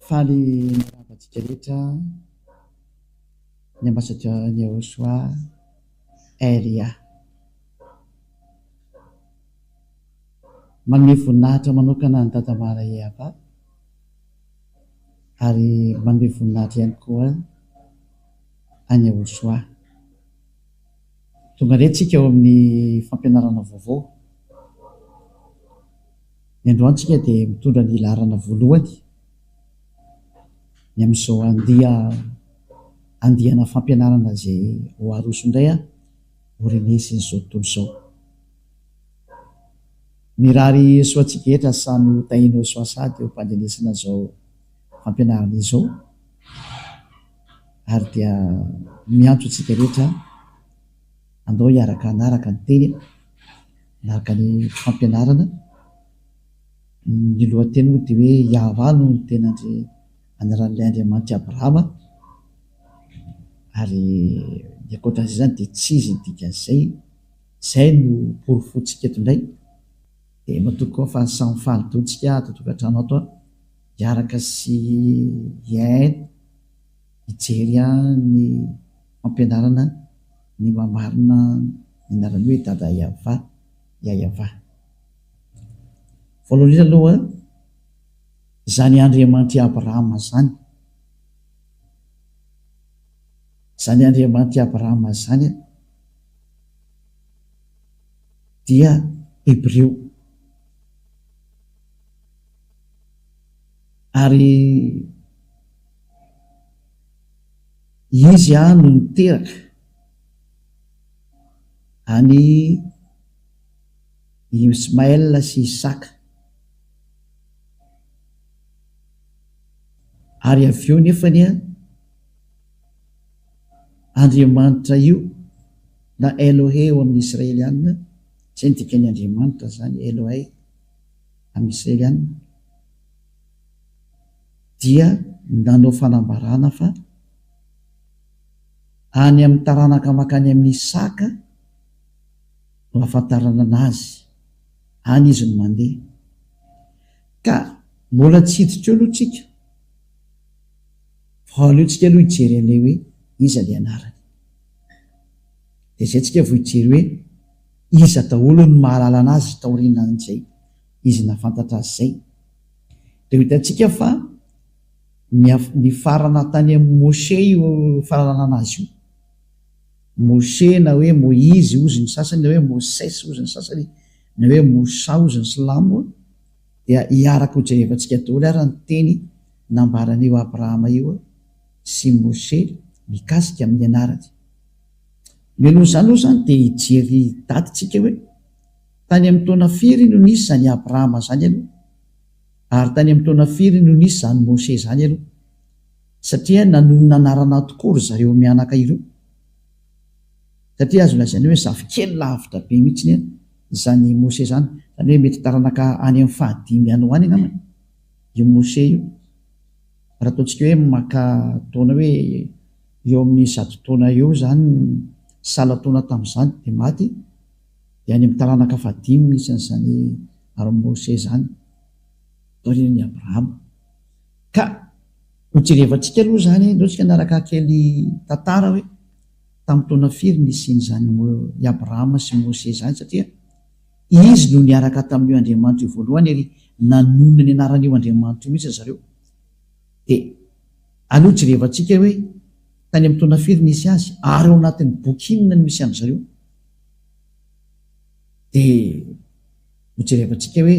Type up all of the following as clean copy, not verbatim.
Faly naravantsika rehetra ny ambassadeur Yehoshua Elia manome voninahitra manokana ny Dada Maria Ava ary manome voninahitra ihany koa any Yehoshua. Tonga rehetrika eo amin'ny fampianarana vaovao. Ny androantsika dia mitondra ny laharana voalohany ny amin'izao andihana fampianarana izay ho aroso indray orinesa izao tontolo izao. Mirary soantsika etra samy hotahina soasady eo am-pandenesana izao fampianarana izao ary dia miantso antsika rehetra andao hiaraka anaraka ny teny anaraka ny fampianarana. Ny lohateny moa dia hoe Iahava no ny tena anaran'ilay Andriamanitra Abrahama ary ny ankoatran'izay zany dia tsy izy dikan'izay, izay no porofontsika eto indray. Dia matoa koa fa samy falidontsika ato an-tokantrano ato hiaraka sy hiaino hijery ny fampianarana ny mamarina ny anarany hoe Dada Iahava, Iahava. Voalohany aloha izany Andriamanitra Abrahama zany, izany Andriamanitra Abrahama zany dia Hebreo ary izy no niteraka any Ismaël sy Isaka ary avy eo nefany Andriamanitra io na Elohe eo amin'ny Israelianina, izay ny dikany Andriamanitra zany Elohe amin'ny Israelianina, dia nanao fanambarana fa any amin'ny taranaka makany amin'ny Isaka no ahafantarana anazy, any izy no mandeha. Ka mbola tsy hiditra eo aloha tsika, fa aleontsika aloha hijery an'ilay hoe iza ilay anarany. Dia izay tsika vao hijery hoe iza daholo no mahalala anazy taorian'izay izy nahafantatra azy izay. Dia hitantsika fa ny farana tany amin'ny Moshe io fahalalana anazy io. Moshe na hoe Moïse ozy ny sasany, na hoe Moses ozy ny sasany, na hoe Mosa ozy ny silamo, dia hiaraka ho jerevantsika daholo ary ny teny nambaran'io Abrahama io sy Moshe mikasika amin'ny anarany. Meloha izany aloha zany dia hijery datitsika hoe tany amin'ny taona firy no nisy zany Abrahama zany aloha, ary tany amin'ny taona firy no nisy zany Moshe zany aloha, satria nanonona anarana tokoa ry zareo mianaka ireo. Satria azo lazaina hoe zafikely lavitra be mihitsy zany Moshe zany, zany hoe mety taranaka any amin'ny fahadimy any ho any angambany io Moshe io. Raha ataontsika hoe maka taona hoe eo amin'ny 100 taona eo zany sala taona tamin'izany dia maty, dia any amin'ny taranaka fahadimy misy an'izany ary Moshe zany taorian'ny Abrahama. Ka hojerevantsika aloha zany, ndaontsika naraka kely tantara hoe tamin'ny taona firy nisian'izany i Abrahama sy Moshe zany, satria izy no niaraka tamin'io Andriamanitra io voalohany ary nanonona ny anaran'io Andriamanitra io mihitsy zareo. Dia aloha jerevantsika hoe tany amin'ny taona firy nisy azy ary ao anatin'ny boky inona no misy an'zareo. Dia hojerevantsika hoe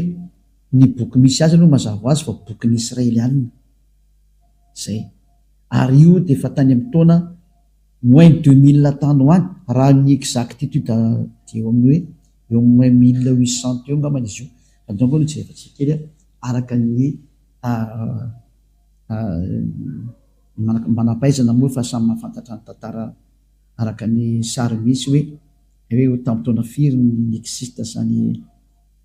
ny boky misy azy aloha mazava azy fa boky ny Israelianina zay, ary io dia efa tany amin'ny taona moins 2000 tany ho any raha ny exactitude dia eo amin'ny hoe eo moins 1800 eo angambany izy io. Andao no jerevantsika kely araka ny manampahaizana moa fa samy mahafantatra ny tantara araka ny sary misy hoe tamin'ny taona firy ny existe zany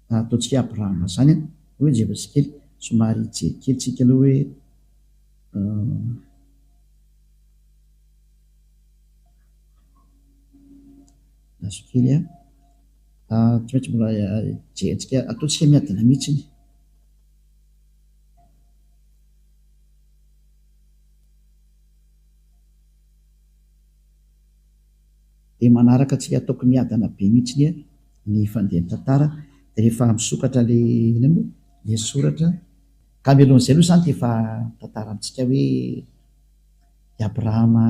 ataontsika Abrahama zany. Hoe jerevantsika kely somary jery kely tsika aloha hoe nazo kely tsy maintsy mbola jerentsika ataontsika miadana mihitsy. dia manaraka tsika tokony miadana be mihitsiny ny fandehan'ny tantara. Dia rehefa misokatra le soratra ka mialohan'izay aloha zany dia efa tantara amintsika hoe i Abrahama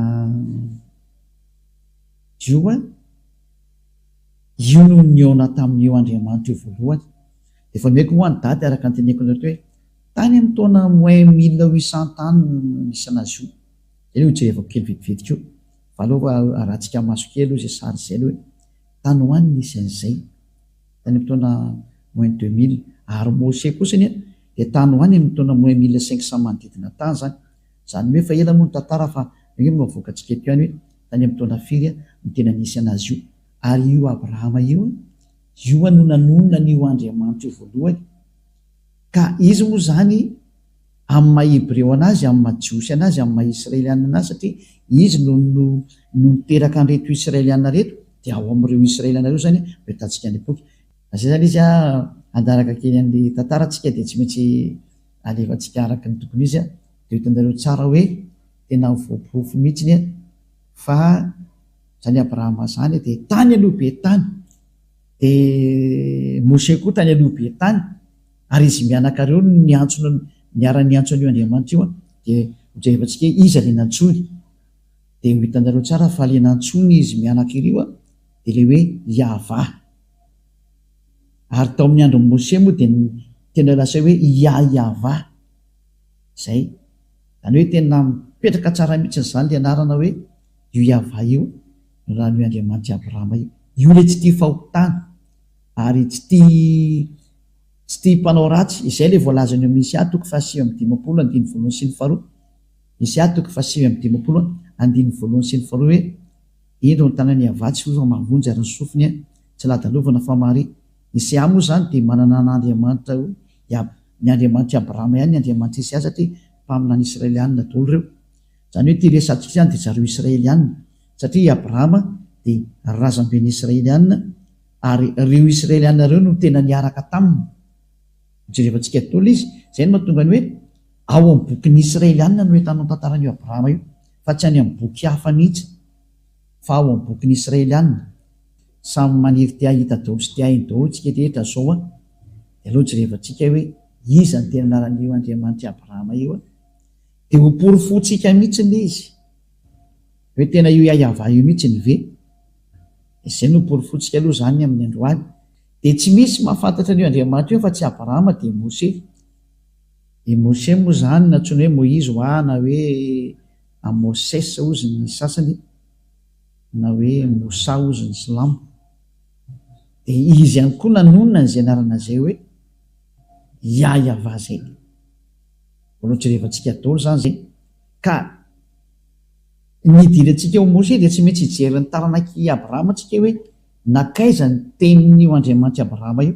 io io no niona tamin'io Andriamanitra io voalohany. Dia efa meko moa ny daty araka ny teneko anareo hoe tany amin'ny taona moins 1800 any nisy anazy io. Zay ho jerevako kely vetivetika io. Fa alova arahantsika maso kely aloha izay sary izay aloha hoe tany ho any nisy an'izay tany amin'ny taona moins 2000. Ary Mose kosany dia tany ho any amin'ny taona moins 1500 manodidina tany zany. Zany hoe fa ela moa ny tantara fa hoe mavoakantsika eto ihany hoe tany amin'ny taona firy no tena nisy anazy io. Ary io Abrahama io no nanonona n'io Andriamanitra io voalohany. Ka izy moa zany amin'ny maha-Hebreo anazy, amin'ny maha-Jiosy anazy, amin'ny maha-Israeliana anazy, satria izy no niteraka an'ireto Israeliana reto, dia ao amin'ireo Israeliana reo zany retantsika ny epoky. Zay zany izy andaraka kely an'le tantarantsika dia tsy maintsy alefantsika araka ny tokony izy dia hitanareo tsara hoe tena voaporofo mihitsiny fa zany Abrahama zany dia tany aloha be tany, dia Mose koa tany aloha be tany, ary izy mianakareo niara-niantsona io Andriamanitra io dia hojerevantsika iza le nantsony. Dia ho hitanareo tsara fa le nantsony izy mianaka ireo dia le hoe Iavà. Ary tao amin'ny andro Mose moa dia tena lasa hoe Iavà zay. Zany hoe tena mipetraka tsara mihitsy zany le anarana hoe io Iavà io no raha ny Andriamanitra Abrahama io. Io le tsy tia fahotana ary tsy tia mpanao ratsy. Izay le voalazany amin'ny Isia 4:5-5 Isia 4:5-5 hoe indro ny tanany Iavà tsy fa mavonjy ary ny sofiny tsy ladalovana fa mary. Isia moa zany dia manana n'Andriamanitra ny Andriamanitra Abrahama ihany ny Andriamanitra Isia satria mpaminany Israelianina daholo reo. Zany hoe ity resantsika zany dia zareo Israelianina satria Abrahama dia razamben'ny Israelianina ary reo Israelianina reo no tena niaraka taminy. Jerevantsika daholo izy. Zay no mahatonga ny hoe ao amin'ny bokin'ny Israelianina no entanao tantaran'io Abrahama io fa tsy any amin'ny boky hafa mihitsy fa ao amin'ny bokin'ny Israelianina. Samy maniry tia hita daholo sy tia hainy daholo tsika rehetra zao dia aloha jerevantsika hoe iza ny tena anaran'io Andriamanitra Abrahama io dia ho porofontsika mihitsy le izy hoe tena io Iavà io mihitsy ny ve. Izay no porofontsika aloha zany amin'ny androany. Dia tsy misy mahafantatra an'io Andriamanitra io fa tsy Abrahama dia Mose. I Mose moa zany natsoina hoe Moïse na hoe Moses ozy ny sasany na hoe Mosa ozy ny silamo. Dia izy ihany koa nanonona n'izay anarana izay hoe Iavà zay. Oloatrerevantsika daholo zany zay. Ka nidirantsika eo Mose dia tsy maintsy hijery ny taranak'i Abrahama tsika hoe nakaiza ny tenin'io Andriamanitra Abrahama io.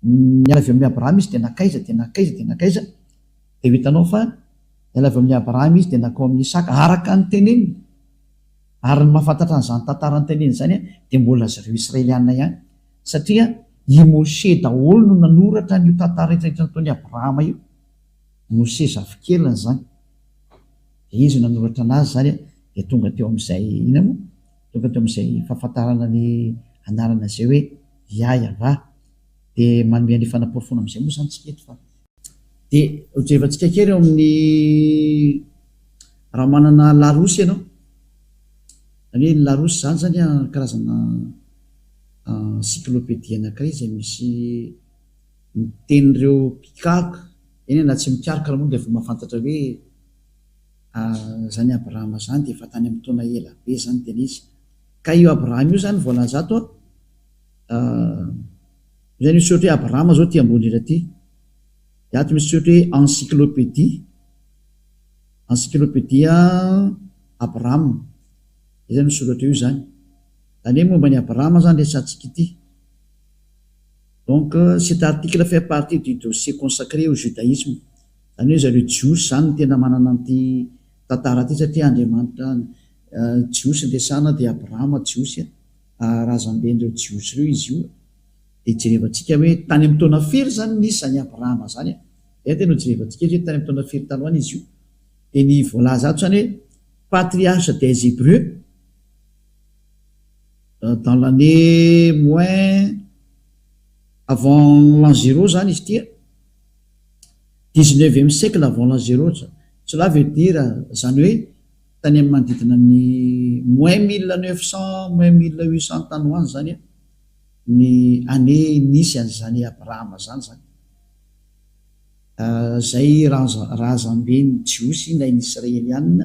Niala avy amin'ny Abrahama izy dia nakaiza dia hitanao fa niala avy amin'ny Abrahama izy dia nakao amin'ny Isaka araka ny teneniny. Ary ny mahafantatra an'izany tantara ny teneniny zany dia mbola zareo Israelianina ihany satria i Mose daholo no nanoratra n'io tantara rehetrarehetra nataon'i Abrahama io. Mose zafikeliny zany dia izy nanoratra anazy zany dia tonga teo amin'izay fahafantarana ny anarana izay hoe Iavà. Dia manome ny fanaporofona amin'izay moa zany tsika eto fa dia hojerevantsika kely eo amin'ny raha manana larosy ianao. Zany hoe larosy zany karazana encyclopédie anankiray izay misy miten'ireo mpikaroka eny na tsy mikaroka raha moa dia efa mahafantatra hoe zany Abrahama zany dia efa tany amin'ny taona ela be zany tena izy. Ka io Abrahama io zany voalaza ato zany misy ohatra hoe Abrahama zao ty ambony iraty dia ato misy ohatra hoe encyclopédie Abrahama zany misy ohatra io zany. Zany hoe momba ny Abrahama zany resantsika ity. Donc cet article fait partie du dossier consacré au judaïsme. Zany hoe zareo Jiosy zany tena manana an'ity tantara ity satria Andriamanitra Jiosy resana dia Abrahama Jiosy razamben'ireo Jiosy ireo izy io. Dia jerevantsika hoe tany amin'ny taona firy zany nisy zany Abrahama zany tena jerevantsika hoe tany amin'ny taona firy taloha izy io. Dia ny voalaza ato zany hoe patriarche des Hébreux dans l'année moins avant l'an 0 zany izy tia, 19e siècle avant l'an 0. Cela veut dire zany hoe tany amin'ny manodidina ny moins 1900 moins 1800 tany hoany zany ny année nisy an'izany Abrahama zany zay raha zambeny jiosy na ny israelianina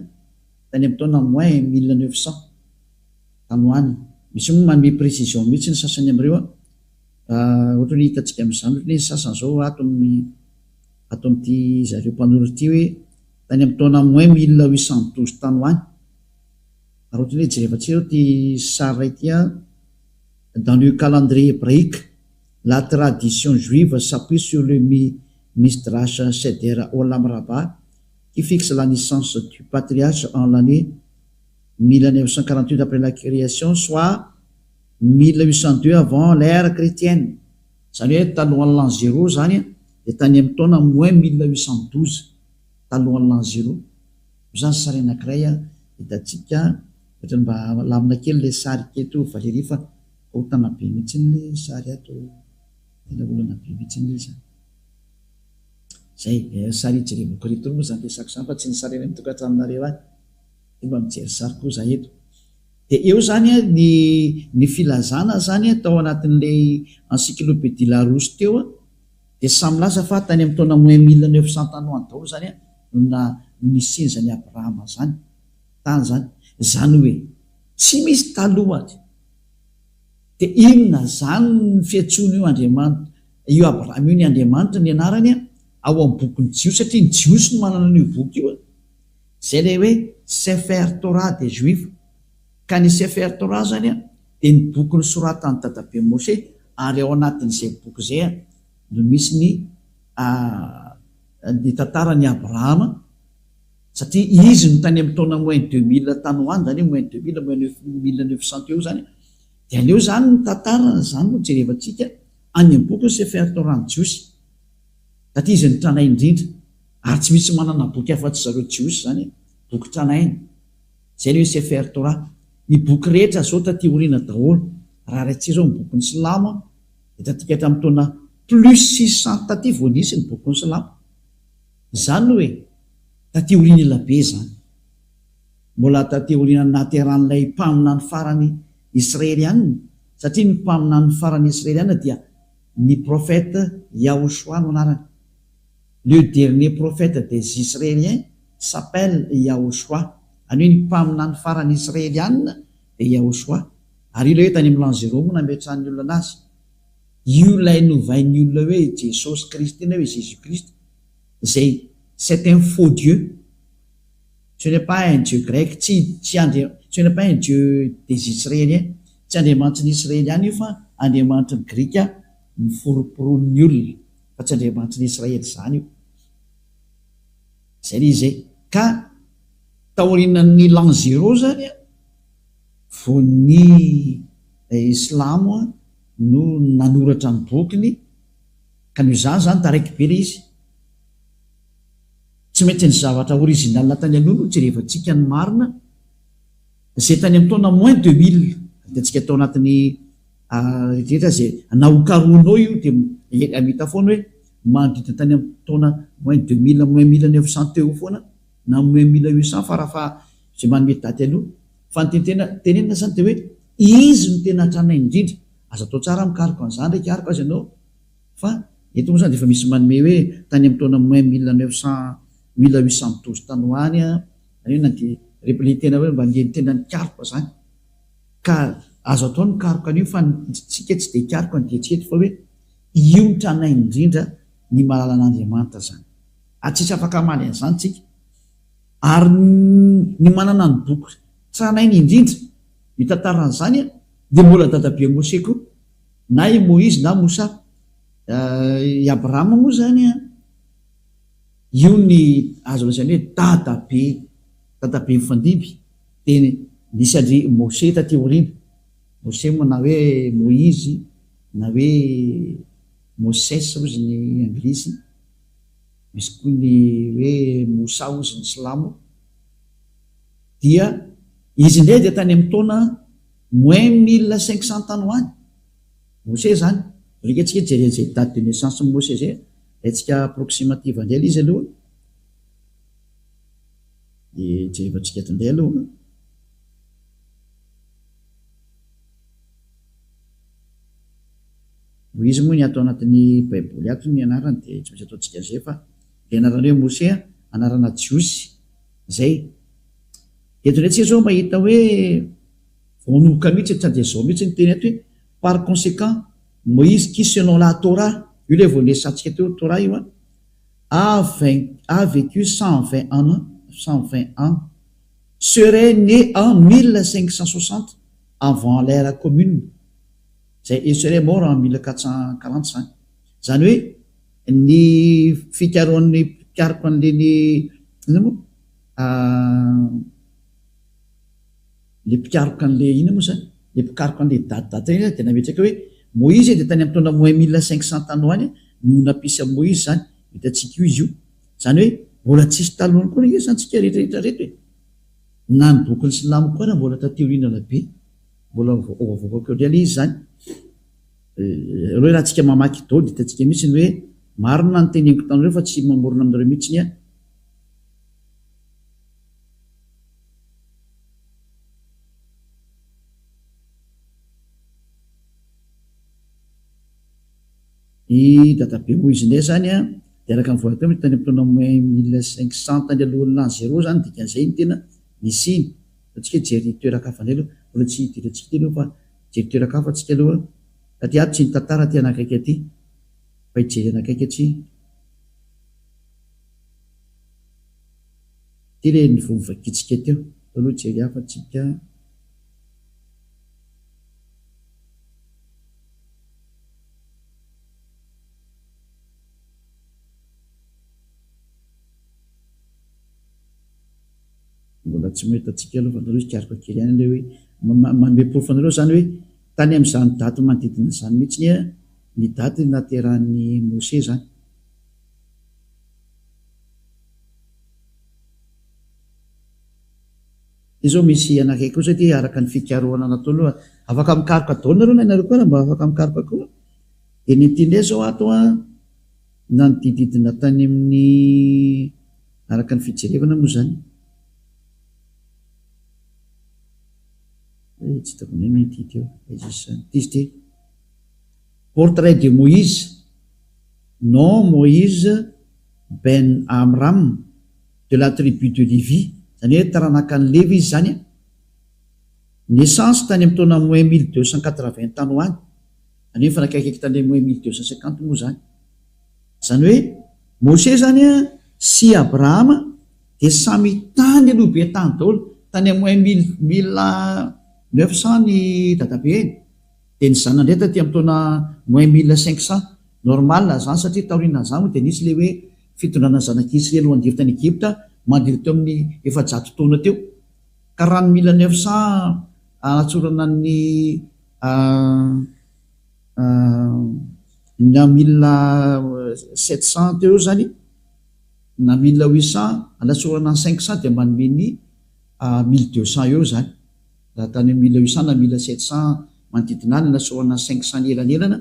tany amin'ny taona moins 1900 tany hoany. Misy moa manome précision mihitsy ny sasany am'ireo ohatra ny hitantsika amin'izany, ohatra ny sasany zao ato amin'ity zareo mpanoratra ity hoe tany amin'ny taona moins 1812 tany hoany. Ary ohatra ny jerevantsika ty sary ity dans le calendrier hébraïque, la tradition juive s'appuie sur le Midrash Seder Olam Rabbah qui fixe la naissance du patriarche en l'année 1948 après la création, soit 1802 avant l'ère chrétienne. Zany hoe talohan'ny l'an 0 zany dia tany amin'ny taona moins 1812 talohan'ny l'an 0. Zany sary anankiray hitantsika ohatra mba lamina kely le sary keto Valérie fa hotana be mihitsy le sary ato, tena olana be mihitsy le zany. Zay sary jerevako reto moa zany resako zany fa tsy ny sary amin'ny tokantranonareo any, dia mba mijery sary koa za eto. Dia eo zany ny filazana zany tao anatin'ilay encyclopédie Larousse teo dia samy laza fa tany amin'ny taona moins 1900 tany hoany daholo zany na nisinzany Abrahama zany tany zany. Zany hoe tsy misy talohany. Dia inona zany ny fiantsoana io Andriamanitra, io Abrahama io ny Andriamanitra ny anarany ao amin'ny boky ny Jiosy, satria ny Jiosy no manana an'io boky io. Zay le hoe Sefer Torah des Juifs. Ka ny Sefer Torah zany dia ny boky ny soratany dadabe Moshe, ary ao anatin'izay boky zay no misy ny tantaran'ny Abrahama, satria izy no tany amin'ny taona moins 2000 tany hoany zany moins 2000 moins 1900 eo zany. Dia aleo zany ny tantarana zany no jerevantsika any amin'ny boky ny Sefer Torah ny Jiosy, satria izy ny tranainy indrindra ary tsy misy manana boky afa-tsy zareo Jiosy zany, boky tranainy. Zay ny hoe Sefer Torah. Ny boky rehetra zao taty oriana daholo, raha raintsika zao ny boky ny Silamo dia tatika hatramin'ny taona plus 600 taty vao nisy ny boky ny Silamo. Zany hoe taty oriana elabe zany, mbola taty oriana nateran'ilay mpaminany farany israelianina, satria ny mpaminany farany israelianina dia ny prophète Yahoshua no anarany. Le dernier prophète des Israéliens s'appelle Yahoshua. Any hoe ny mpaminany farany israelianina dia Yahoshua. Ary io le hoe tany amin'ny l'an 0 moa nametrahan'ny olona anazy. Io lay novain'ny olona hoe Jesosy Kristy na hoe Jésus Christ, zay c'est un faux Dieu. Ce n'est pas un Dieu grec, ce n'est pas un Dieu des Israéliens. Tsy Andriamanitra ny Israeliana io fa Andriamanitra ny Grika ny foroporonin'ny olona, fa tsy Andriamanitra ny Israely zany io. Zay le izay. Ka taorinan'ny l'an 0 zany vao ny Islamo no nanoratra ny bokiny, ka noho zany taraiky be le izy. Tsy maintsy ny zavatra original tany aloha no jerevantsika ny marina, zay tany amin'ny taona moins 2000 diantsika tao anatin'ny rehetra zay nahokaronao io dia amita foana hoe manodidina tany amin'ny taona moins 2000 moins 1900 teo foana na moins 1800 farafa zay manome daty aloha. Fa ny tenenina zany dia hoe izy no tena tranainy indrindra. Aza atao tsara mikaroka an'izany ndraiky ariko azy ianao, fa eto moa zany dia efa misy manome hoe tany amin'ny taona moins 1812 tany hoany le tena hoe mba le tena nikaroka zany. Ka azo atao ny karoka an'io fa tsika tsy dia karoka ny dietsika fa hoe io ny tranainy indrindra ny mahalala an'Andriamanitra zany. Tsisy afaka amaly an'izany tsika. Ary ny manana ny boky tranainy indrindra mitantaran'izany dia mbola dadabe Moshe koa, na i Moïse na Mosa. I Abrahama moa zany io ny azo lazaina hoe dadabe mifandimby. Dia nisy andry Moshe taty aoriana, Moshe moa na hoe Moïse na hoe Moses ozy ny anglisy, misy koa ny hoe Mosa ozy ny Silamo. Dia izy indray dia tany amin'ny taona moins 1500 tany hoany Mose zany rika tsika jerezay date de naissance Mose zay atsika approximative andray izy aloha de jerevatsika tandray aloha izy moa ny atao anatin'ny baiboly ato ny anarany de tsy maintsy ataotsika zay fa le anarany hoe Mose anarana Jiosy zay eto ndray tsika zao mahita hoe vonovoka mihitsy tsy de zao mihitsy ny teny ato hoe par conséquent Moïse qui selon la Torah io le voalesantsika teo Torah io a vécu 120 ans serait né en 1560 avant l'ère commune zay il serait mort en 1445 zany hoe ny fikaroan'ny pikariko an'leny ina moa le pikariko an'le ina moa zany le pikariko an'le date iny de nametraka hoe Moïse de tany amin'ny taona moins 1500 tany hoany no nampisy a Moïse zany hitatsika io izy io zany hoe mbola tsisy talohany koa izy zany tsika rehetrarehetra rehetra hoe na ny bokin'ny Silamo koa na mbola tateorinana be mbola voavokako real izy zany reo raha tsika mamaky dao de hitatsika mihitsy ny hoe marina ny teneniko tanyreo fa tsy mamorona aminareo mihitsy ny i databe Moïse ndray zany de araka ny voateo tany amin'ny taona moins 1500 tany alohan'ny l'an 0 zany dikan'izay ny tena misy iny atsika jery toerakafa ndray aloha mbola tsy hidirantsika ty aloha fa jery toerakafa atsika aloha satria ato tsy ny tantara ty anakaiky aty fa hijery anakaiky atsy ty le nivovakitsika teo aloha jery hafa tsika mbola tsy mahitatsika aloha fa nareo izy kiariko kely ihany le hoe manome profo anareo zany hoe tany amin'izany daty manodidina zany mihitsy ny daty naterahan'ny Mose zany izy zao misy anakaiky koa satria araka ny fikaroana natao aloha afaka mikaroka daholo nareo na nareo koa raha mba afaka mikaroka koa de ny tindray zao ato na ny dididina tany amin'ny araka ny fijerevana moa zany tsy hitako mety eo izy ty portrait de Moïse non Moïse ben Amram de la tribu de Lévi zany hoe taranaka ny Lévi izy zany naissance tany amin'ny taona moins 1280 tany hoany zany hoe fanakaiky tany moins 1250 moa zany zany hoe Mose zany sy Abrahama de samy tany aloha be tany daholo tany moins 1900 ny dadabe eny de ny zanany ndray taty amin'ny taona moins 1500 normal zany satria taorina zany de nisy le hoe fitondrana zanak'Israely ho andiry tany Egypta mandiry teo amin'ny 700 taona teo ka raha ny 1900 anatsorana ny na 1700 teo zany na 1800 anatsorana ny 500 de manome ny 1200 eo zany raha tany 1800 na 1700 manodidina any anatsorana 500 elanelana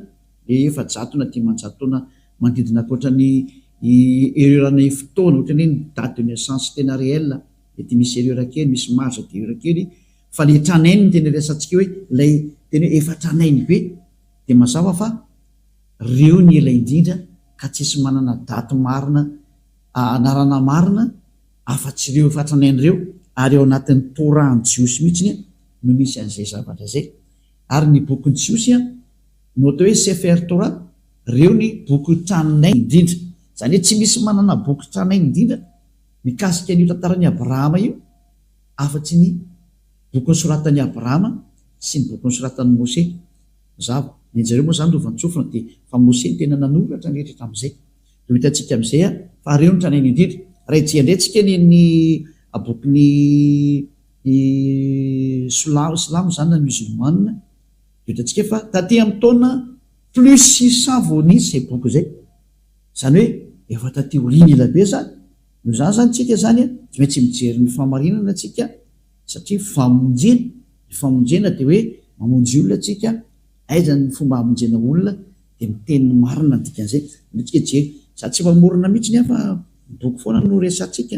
le 700 na 500 taona manodidina akoatrany ererana fotoana ohatrany hoe ny date de naissance tena réel mety misy erreur kely misy marge de erreur kely fa le tranainy tena resantsika hoe lay tena hoe efa tranainy be de mazava fa reo ny ela indrindra ka tsisy manana daty marina anarana marina afa-tsy reo efa tranainy reo ary eo anatin'ny Torah ny Jiosy mihitsiny no misy an'izay zavatra zay ary ny bokyny Jiosy no atao hoe Sefer Torah reo ny boky tranainy indrindra zany hoe tsy misy manana boky tranainy indrindra mikasika an'io tantaran'ny Abrahama io afa-tsy ny bokyny soratan'ny Abrahama sy ny bokyny soratan'ny Mose zava ny jareo moa zany rova nitsofina de fa Mose ny tena nanoratra ny rehetra am'izay de hitantsika am'izay fa reo ny tranainy indrindra raha ijeandrentsika ny bokyny Silamo zany na musulmane de hitantsika fa taty amin'ny taona plus 600 voanisy zay boky zay zany hoe efa taty oriny ela be zany no zany zany tsika zany tsy maintsy mijery ny famarinana tsika satria famonjena ny famonjena de hoe mamonjy olona atsika, aiza ny fomba hamonjena olona dia miteny marina dikan'izay. Tsika jery za tsy mamorona mihitsy nefa boky foana no resatsika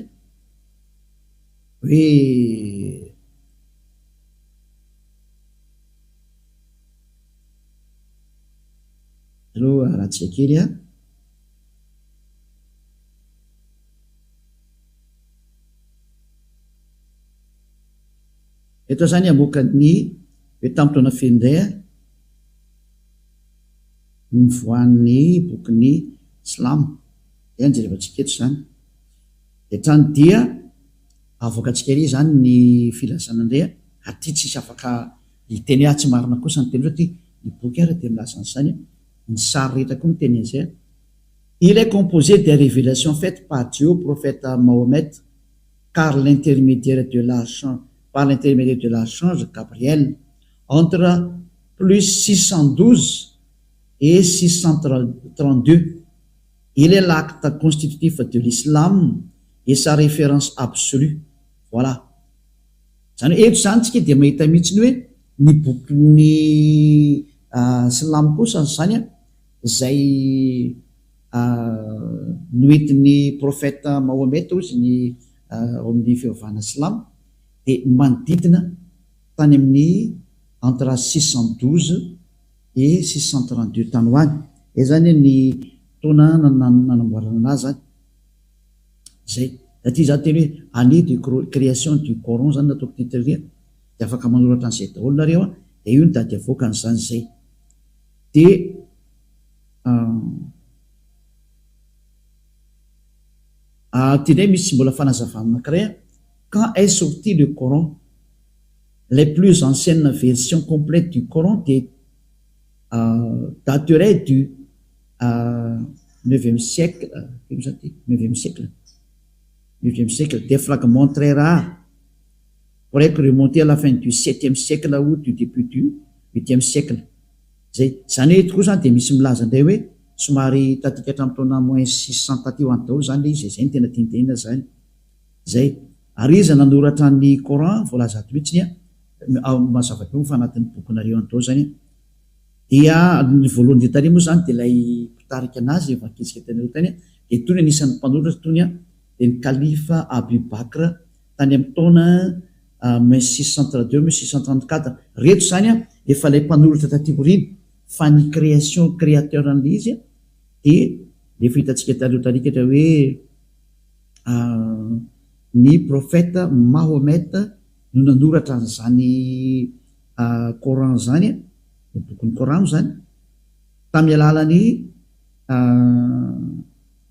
hoe aloha rahantsika kely a. Eto zany amokany hoe tamin'ny taona findray nivoan'ny bokin'ny Silamo dia nijerevantsika eto zany dia trany dia avoakantsika ery zany ny filazana indray aty tsisy afaka hiteny tsy marina kosa ny teny satria ny boky ara dia milaza an'izany ny sary rehetra koa ny teny an'izay. Il est composé des révélations faites par Dieu au prophète Mahomet par l'intermédiaire de l'archange Gabriel entre plus 612 et 632. Il est l'acte constitutif de l'islam et sa référence absolue. Voilà. Zany eto zany tsika dia mahita mihitsy ny hoe ny bokin'ny Silamo kosa zany izay noentin'ny prophète Mahomet ozy ny ao amin'ny fivavahana Silamo dia manodidina tany amin'ny entre 612 et 632 tany ho any. Zany ny taona nanamboarana anazy zany zay. Satria za teny hoe année de création du Coran zany nataoko titreria dia afaka manoratra an'izay daholo nareo dia io ny dady avoaka an'izany zay. Dia tindray misy mbola fanazavana anankiray. Quand est sorti le Coran, les plus anciennes versions complètes du Coran dateraient du 9e siècle. 9e siècle. Des fragments très rares pourraient remonter à la fin du 7e siècle ou du début du 8e siècle. Zany hoe tokoa zany dia misy milaza indray hoe somary tatika hatramin'ny taona moins 600 taty ho any daholo zany le izy, zay ny tena tinitenina zany zay. Ary izy nanoratra ny Coran voalaza ato mihitsy mazava teo fa anatin'ny bokinareo any daholo zany. Dia ny voalohany dia tany moa zany dia ilay mpitarika anazy efa ankitsika tanareo tany dia tony anisan'ny mpanoratra tony dia ny kalifa Abu Bakr tany amin'ny taona 1632-1634. Reto zany efa ilay mpanoratra taty aoriana fa ny création créateur an'ilay izy dia efa hitantsika tanareo tanikatra hoe ny prophète Mahomet no nanoratra an'izany Coran zany, ny bokin'ny Coran zany tamin'ny alalan'ny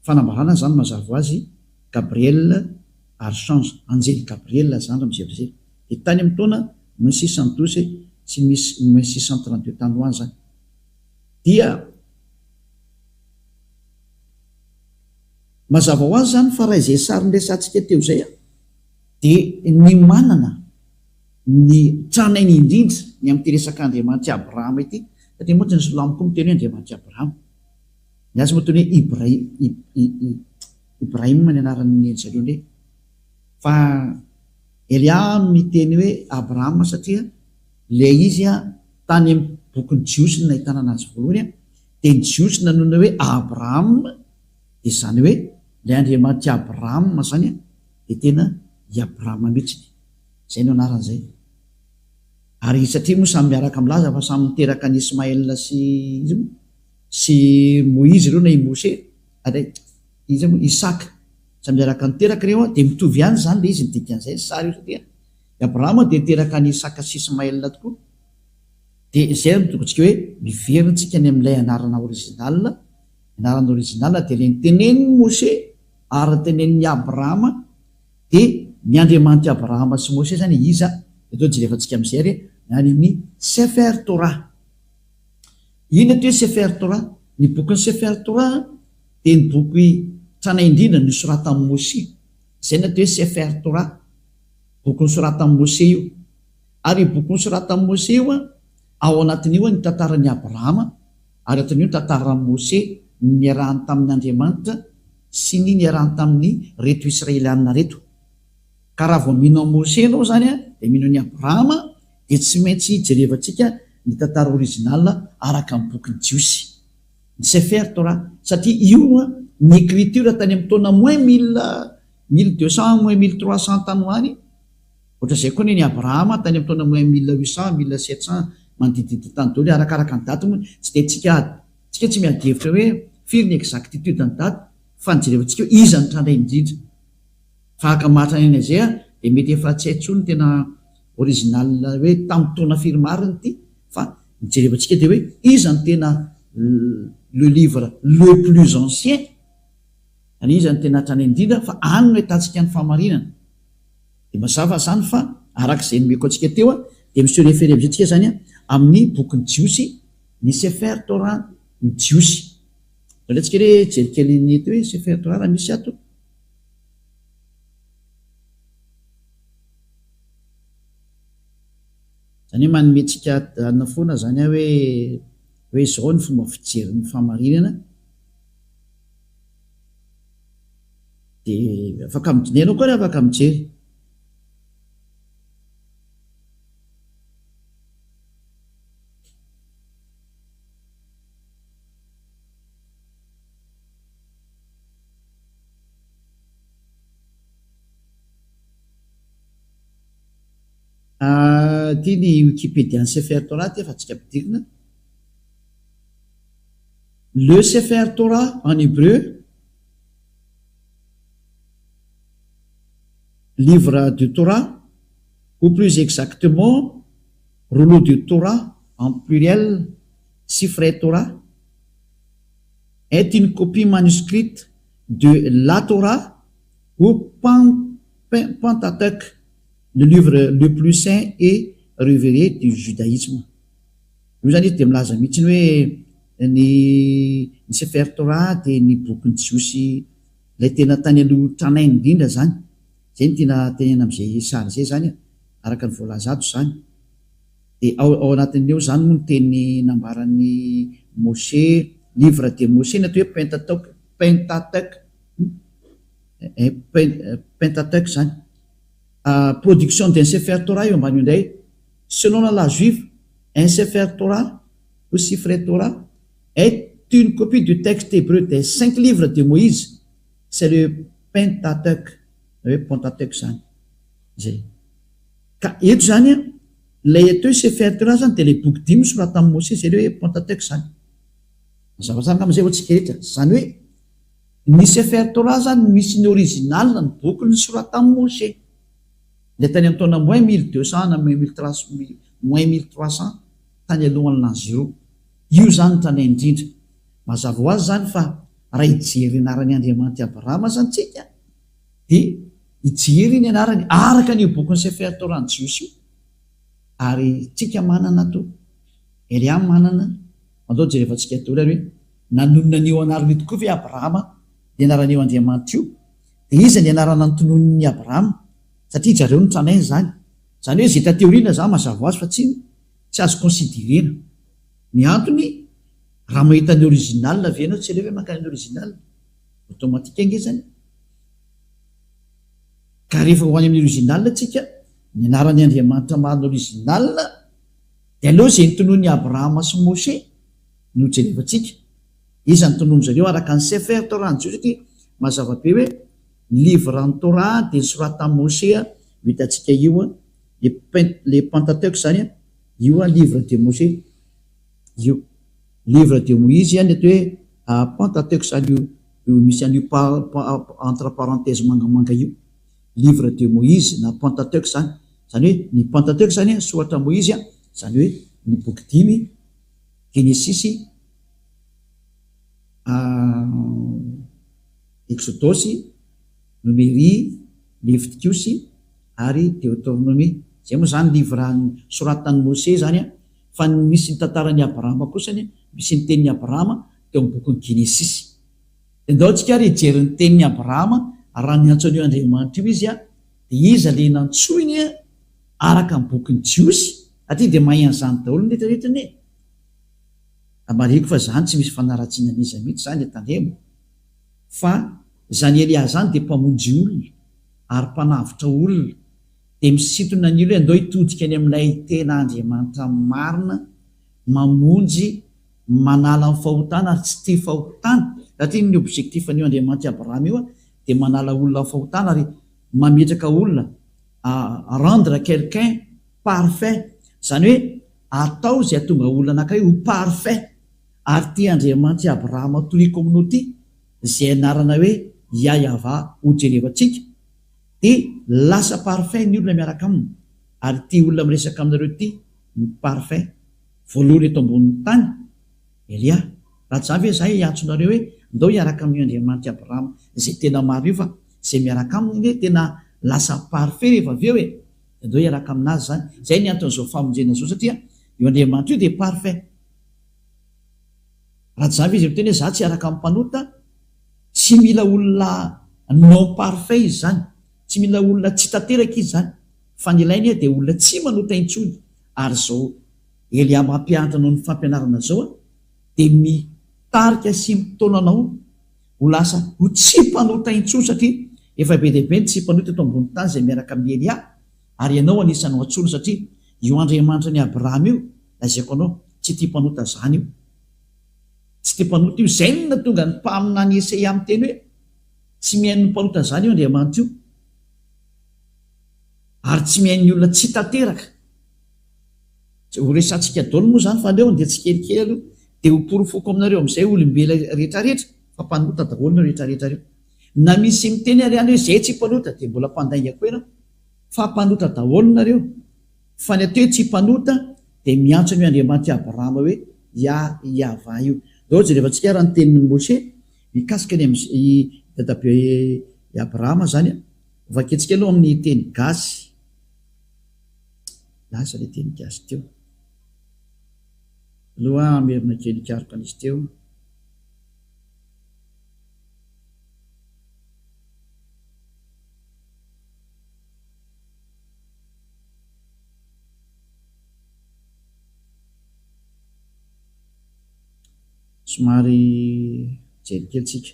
fanambarana zany mazava ho azy Gabriel archange, anjely Gabriel zany raha mijery dia tany amin'ny taona 1612 sy 1632 tany ho any zany. Dia mazava ho azy zany fa raha izay sary nresantsika teo zay dia ny manana ny tranainy indrindra ny amin'ny teresaka Andriamanitra Abrahama ity, satria moa tsy ny Silamo koa miteny hoe Andriamanitra Abrahama, ny azy moa teny hoe Ibrahima ny anaran'ny zareo ndray, fa Elia miteny hoe Abrahama satria ilay izy tany amin'ny bokin'ny Jiosy no ahitana anazy voalohany dia ny Jiosy nanona hoe Abrahama dia zany hoe ilay Andriamanitra Abrahama zany dia tena i Abrahama mihitsy, zay no anaran'izay. Ary satria moa samy miaraka milaza fa samy miteraka ny Ismaël sy Moïse ireo na i Mose Isaka samy miaraka niteraka ireo dia mitovy ihany zany le izy nidikan'izay sary io, satria i Abrahama dia niteraka ny Isaka sy Ismaël tokoa. Dia izay no tokontsika hoe miverintsika ny amin'ilay anarana original dia ilay nitenen'ny Mose ary tenen'ny Abrahama dia ny Andriamanitra Abrahama sy Mose zany iza eto jerefantsika amin'izay ary any amin'ny Sefer Torah. Ino atao hoe Sefer Torah? Ny bokin'ny Sefer Torah dia ny boky tranainy indrindra ny soratan'i Mose, zay ny atao hoe Sefer Torah, boky nosoratan'i Mose io. Ary boky nosoratan'i Mose io ao anatin'io ny tantaran'i Abrahama, ary anatin'io ny tantaran'i Mose ny arahany tamin'ny Andriamanitra sy ny arahany tamin'ny reto Israelianina reto. Ka raha vao mino Mose ianao zany dia mino ny Abrahama dia tsy maintsy jerevantsika ny tantara original araka ny bokyny jiosy ny Sefer Torah satria io ny écriture tany amin'ny taona moins 1200 moins 1300 tany hoany ohatra zay koa ny Abrahama tany amin'ny taona moins 1800 1700 manodididid tany daholo arakaraka ny daty moa tsy dia tsika tsy miady hevitra hoe firy ny exactitude ny daty fa ny jerevantsika iza ny trandray indrindra fa akamatra ny zay dia mety efa tsy haintsony tena original hoe tamin'ny taona firy mariny ity fa ny jerevantsika dia hoe iza ny tena le livre le plus ancien any iza ny tena trandray indrindra fa any no hitantsika ny fahamarinana dia mazava zany fa arak'izay nomeko antsika teo dia misy référé amintsika zany amin'ny bokyny jiosy ny Sefer Torah ny jiosy atsika re jerikely ny eto hoe Sefer Torah raha misy ato zany hoe manometsika ana foana zany hoe zao ny fomba fijeryn'ny fahamarinana dia afaka mijinenao koa re afaka mijery ty ny Wikipédia ny Sefer Torah ty efa tsika ampidirina le Sefer Torah en hébreu livre de Torah ou plus exactement rouleau de Torah en pluriel Sifrei Torah est une copie manuscrite de la Torah ou Pentateuch, le livre le plus saint et révéré du judaïsme. Io zany izy dia milaza mihitsiny hoe ny Sefer Torah dia ny bokyny jiosy ilay tena tany aloha tranainy indrindra zany zay ny tena tenena amin'izay sary zay zany araka ny voalaza ato zany dia ao anatin'eo zany moa ny teny nambaran'ny Moshe livre de Moshe na atao hoe Pentateuch zany production d'un Sefer Torah eo ambany indray selon la loi juive un Sefer Torah ou Sifrei Torah est une copie du texte hébreu des 5 livres de Moïse, c'est le Pentateuch. Pentateuch zany zay ka eto zany lay atao hoe Sefer Torah zany dia lay boky 5 sorata amin'ny Moshe zay le hoe Pentateuch zany zavazany amin'izay hoantsika rehetra zany hoe ny Sefer Torah zany misy ny original ny boky ny sorata amin'ny Moshe ilay tany amin'ny taona moins 1200 na moins 1300 tany alohan'ny l'an 0 io zany tany indrindra mazava ho azy zany fa raha hijery anarany Andriamanitra Abrahama zany tsika dia hijery ny anarany araka ny bokyny Sefer Torah ny jiosy io ary tsika manana to Elia manana mandao jerevantsika tola hoe nanonona an'io anarany tokoa ve Abrahama dia anaran'io Andriamanitra io dia iza ny anarana nytonon'ny Abrahama satria zareo ny tranainy zany zany hoe zay tateoriana zany mazava ho azy fa tsy azo considérena ny antony raha mahita ny original ve ianao tsy eleo hoe mankany ny original automatique nge zany ka rehefa ho any amin'ny original tsika ny anarany Andriamanitra marina original dia aloha zay nytonoany Abrahama sy Moshe no jerevantsika iza ny tonono zareo araka ny Sefer Torah ny jiosy satria mazava be hoe livre en Torah dia ny sorata Moshe hitantsika io le Pentateuch zany io livre de Moshe io livre de Moïse ny atao hoe Pentateuch zany io misy an'io entre parenthèse mangamanga io livre de Moïse na Pentateuch zany zany hoe ny Pentateuch zany soratra Moïse zany hoe ny boky 5 Genesis Exodus Numérie Leviticus ary Deutéronomie zay moa zany livre soratany Moshe zany fa misy ny tantarany Abrahama kosany misy ny tenin'ny Abrahama teo amin'ny bokyny Genesis ndao tsika ary hijery ny tenin'ny Abrahama raha ny antsoan'io Andriamanitra io izy dia iza le nantsoiny araka ny bokyny jiosy atria dia mahay an'izany daholo ny rehetrarehetrany amareko fa zany tsy misy fanaratsiana n'iza mihitsy zany tandremo fa zany Elia zany dia mpamonjy olona ary mpanavitra olona dia misintona ny olo hoe andao hitodika any amin'ilay tena Andriamanitra marina, mamonjy, manala ny fahotana ary tsy tia fahotana. Satria ny objectif an'io Andriamanitra Abraham io dia manala olona fahotana ary mametraka olona, rendre quelqu'un parfait, zany hoe atao izay atonga olona anankiray ho parfait. Ary tia Andriamanitra Abraham toy communauté izay anarana hoe Yahva ho jerevantsika, dia lasa parfait ny olona miaraka aminy. Ary tia olona miresaka aminareo ty ny parfait voalohany eto ambonin'ny tany Elia. Raha tsy zavy hoe zahay hiantsonareo hoe ndao hiaraka amin'ny Andriamanitra Abraham izay tena maro io, fa izay miaraka aminy hoe tena lasa parfait rehefa avy eo hoe ndao hiaraka aminazy zany. Zay ny anton'izao famonjena zao, satria io Andriamanitra io dia parfait. Raha tsy zavy izy miteny hoe za tsy hiaraka amin'ny mpanota, tsy mila olona non parfait izy zany, tsy mila olona tsy tanteraka izy zany, fa ny ilainy dia olona tsy manota intsony. Ary zao Elia mampianatra noho ny fampianarana zao dia mitarika sy mitonanao ho lasa ho tsy mpanota intsony, satria efa be dia be ny tsy mpanota eto ambony tany izay miaraka amin'ny Elia. Ary ianao anisan'ny antsoina, satria io Andriamanitra ny Abraham io lazaiko anao tsy tia mpanota zany io, tsy tia mpanota io. Zay no natonga ny mpamina ny Esaia amin'ny teny hoe tsy mihaino ny mpanota zany io Andriamanitra io, ary tsy mihaino ny olona tsy tanteraka. Ho resantsika daholo moa zany fa leo dia tsy kelikely aloha dia ho porofoko aminareo amin'izay olombela rehetrarehetra fa mpanota daholo ny rehetrarehetra reo. Na misy miteny ariany hoe zay tsy mpanota dia mbola mpandainga koa ianao, fa mpanota daholo nareo. Fa ny ateo tsy mpanota dia miantso ny Andriamanitra Abraham hoe Yahva io. Dao jerevantsika raha ny tenin'ny Moshe mikasika ny dadabe Abrahama zany, vaketsika aloha amin'ny teny gasy, lasa ilay teny gasy teo aloha merina kely karoka an'izy teo. Somary jelikelytsika.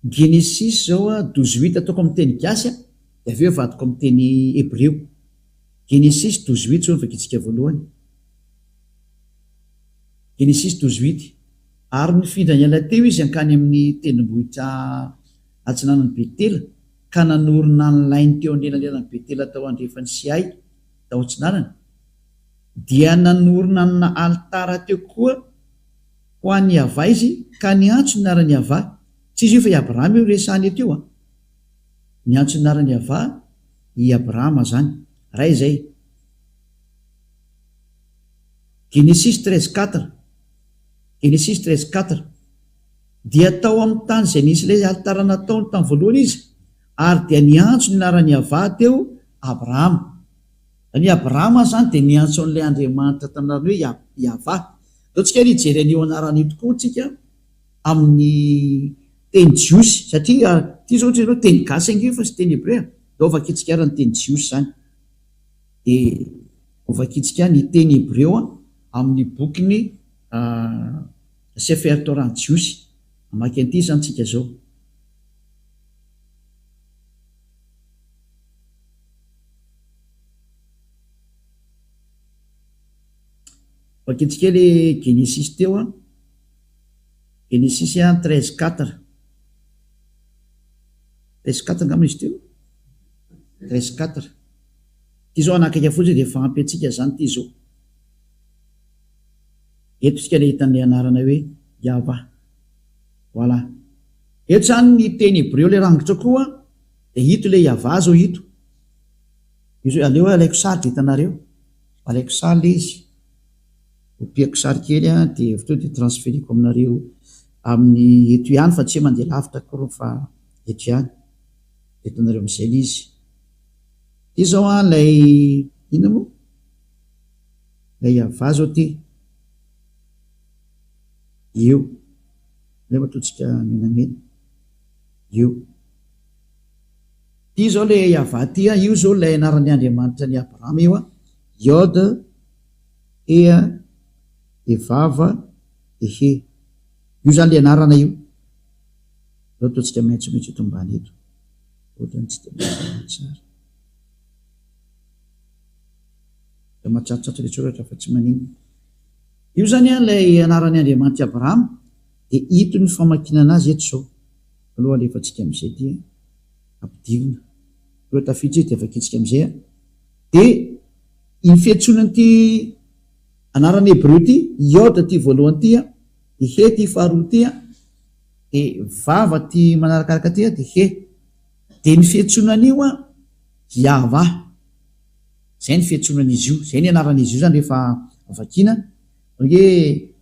Genesis zao 18 ataoko amin'ny teny gasy, dia avy eo vadiko amin'ny teny Hébreo. Genesis 18 zao vakitsika voalohany. Genesis 18. Ary nifindra ny ala teo izy hankany amin'ny tendrombohitra atsinanan'ny Betela, ka nanorina ny lainy teo anelanelan'ny Betela tao andrefany Siay tao atsinanany, dia nanorina na altara teo koa ho an'ny Yahva izy, ka niantso ny anarany Yahva. Tsy izy io fa i Abraham io resahany eto io, niantso ny anarany Yahva i Abrahama zany. Ray izay. Genesis 13:4. Genesis 13:4. Dia tao amin'ny tany izay nisy ilay altara nataony tamin'ny voalohany izy, ary dia niantso ny anarany Yahva teo Abrahama. Ny Abrahama zany dia niantso an'ilay Andriamanitra tanarany hoe Yahva. Dao tsika ry jery an'io anarany io tokoa tsika amin'ny teny jiosy, satria ty zao ohatry teny gasy ange fa sy teny Hébreu. Dao vakitsika ary ny teny jiosy zany, dia vakitsika ny teny Hébreu amin'ny bokiny Sefer Torah jiosy. Amaky an'ity zany tsika zao. Vakitsika le Genesis teo Genesis 13:4. 13:4 angamba izy teo. 13:4. Ty zao anakaiky fotsiny dia fahampy antsika zany ty zao. Eto sika le hitan'ilay anarana hoe Yahva. Voilà. Eto zany ny teny Hébreu le rangitra koa dia hito le Yahva zao hito. Izy hoe aleo alaiko sary dia hitanareo. Alaiko sary le izy. Opiako sary kely dia avy teo dia transferiko aminareo amin'ny eto ihany, fa tsy mandeha lavitra koa fa eto ihany. Hitanareo amin'izay le izy. Ty zao ilay ina moa? Ilay Yahva zao ty. Io. Ilay matotsika menamena. Io. Ty zao ilay Yahva ty, io zao ilay anaran'ny Andriamanitra ny Abrahama io Yod Ea Vava Ehe. Io zany ilay anarana io. to tsy de maitsomaitso eto ambany eto ohatrany tsy de tsara da matsatsotsatso le tsoratra fa tsy manino io zany a lay anarany Andriamanitra Abrahama de ito ny famakinana azy eto zao aloha alefatsika am'izay ty ampidirina loha tafiditra izy de vakitsika am'izay a de iny fiantsonany ty anarany Hebreo ty Iôda ty voalohany ty a de he ty faharoa ty a de vava ty manarakaraka ty a de he de ny fiantsonan'io a Yahva zay ny fiantsonan'izy io zay ny anaran'izy io zany rehefa vakina hoe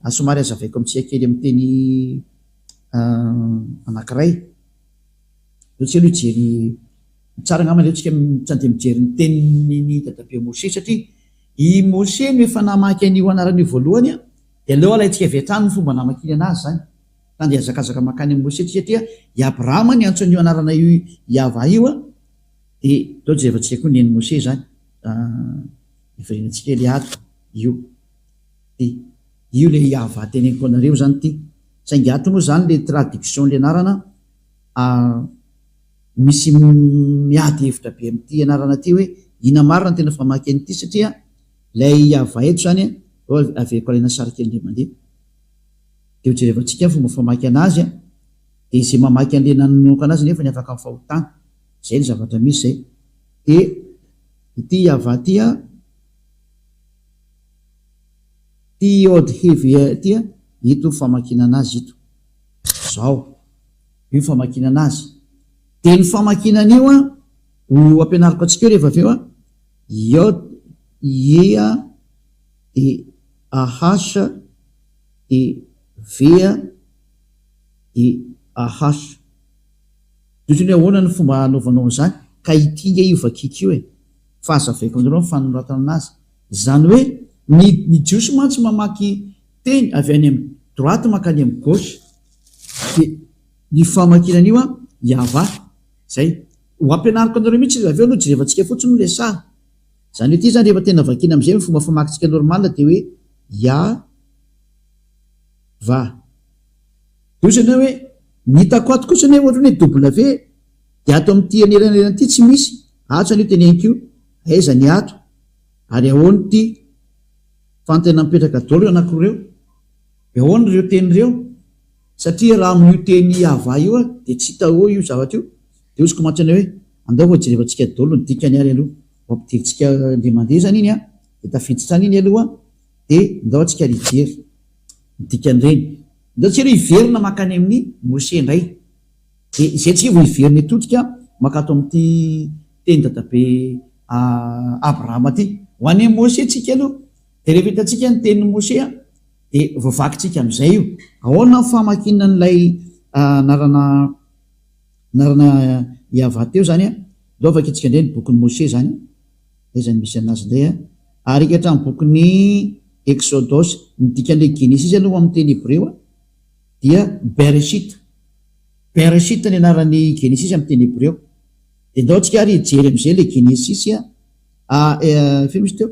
asomary azavaiko amitsika kely amin'ny teny anankiray eo tsika aloha jery tsara ngamba leo tsika mitsande mijery ny teniny dadabe Mose satria i Mose no efa namaky an'io anaran'io voalohany a de aleo alaitsika avy hatrany ny fomba namakiny anazy zany tandeha azakazaka makany amin'ny Mose satria i Abrahama ny antso an'io anarana io Yahva io a de tao jerevantsika koa neny Mose zany iverenantsika le ato io de io le Yahva teneniko anareo zany ty saingy ato moa zany le traduction le anarana misy miady hevitra be am'ty anarana ty hoe ina marina ny tena famaky an'ity satria lay Yahva eto zany aveko alaina sary kely le mandeha de ho jerevantsika fomba famaky anazy a de izay mamaky an'le nanonoko anazy nefa ny afaka amin'ny fahotana zay ny zavatra misy zay de ity Yahva ty a ty Iôdy hevy ty a ito famakina anazy ito zao io famakina anazy de ny famakinan'io a ho ampianariko atsika eo rehefa aveo a Iôdy Ia de Ahasa de Vea de Ahasa toy ny ahoana ny fomba anaovanao zany ka itinga io vakika io fa azavaiko andreo ny fanoratana anazy zany hoe ny jiosy mantsy mamaky teny avy any amin'ny droite makany amin'ny gauche de ny famakinan'io a Yahva zay ho ampianariko anareo mihitsy aveo aloha jerevantsika fotsiny le sara zany hoe ty zany rehefa tena vakina am'izay fomba famakitsika normal de hoe Yahva dosana hoe nitako ato kosa ny ohatrany hoe W de ato amin'ty anelanelany ty tsy misy ato zany io teneniko io aiza ny ato ary ahoany ty fantena mipetraka dolo anakireo ahoany reo teny reo satria raha amin'io teny Yahva io a de tsy hita io zavatra io de osiko mantsana hoe andao ho jerevantsika dolo ny dikany ary aloha ampidiritsika le mandeha zany iny a de tafiditsany iny aloha de ndao atsika rijery ny dikan'ireny ndao tsika aloha iverina makany amin'ny Mose indray de izay tsika vao iverina etotsika makato amin'ty teny dadabe Abrahama ty ho any Mose tsika aloha de rehefa hitatsika ny tenin'ny Mose a de voavakitsika am'izay io ahoana ny famakina n'lay narana Yahva teo zany a ndao vakitsika indray ny bokin'ny Mose zany zay zany misy anazy indray a ary ika hatramin'ny bokin'ny Exodus ny dikan'le Genesis aloha amin'ny teny Hebreo a dia Bereshit ny anaran'ny Genesis amin'ny teny Hebreo de ndao tsika ary hijery am'izay le Genesis a fe misy teo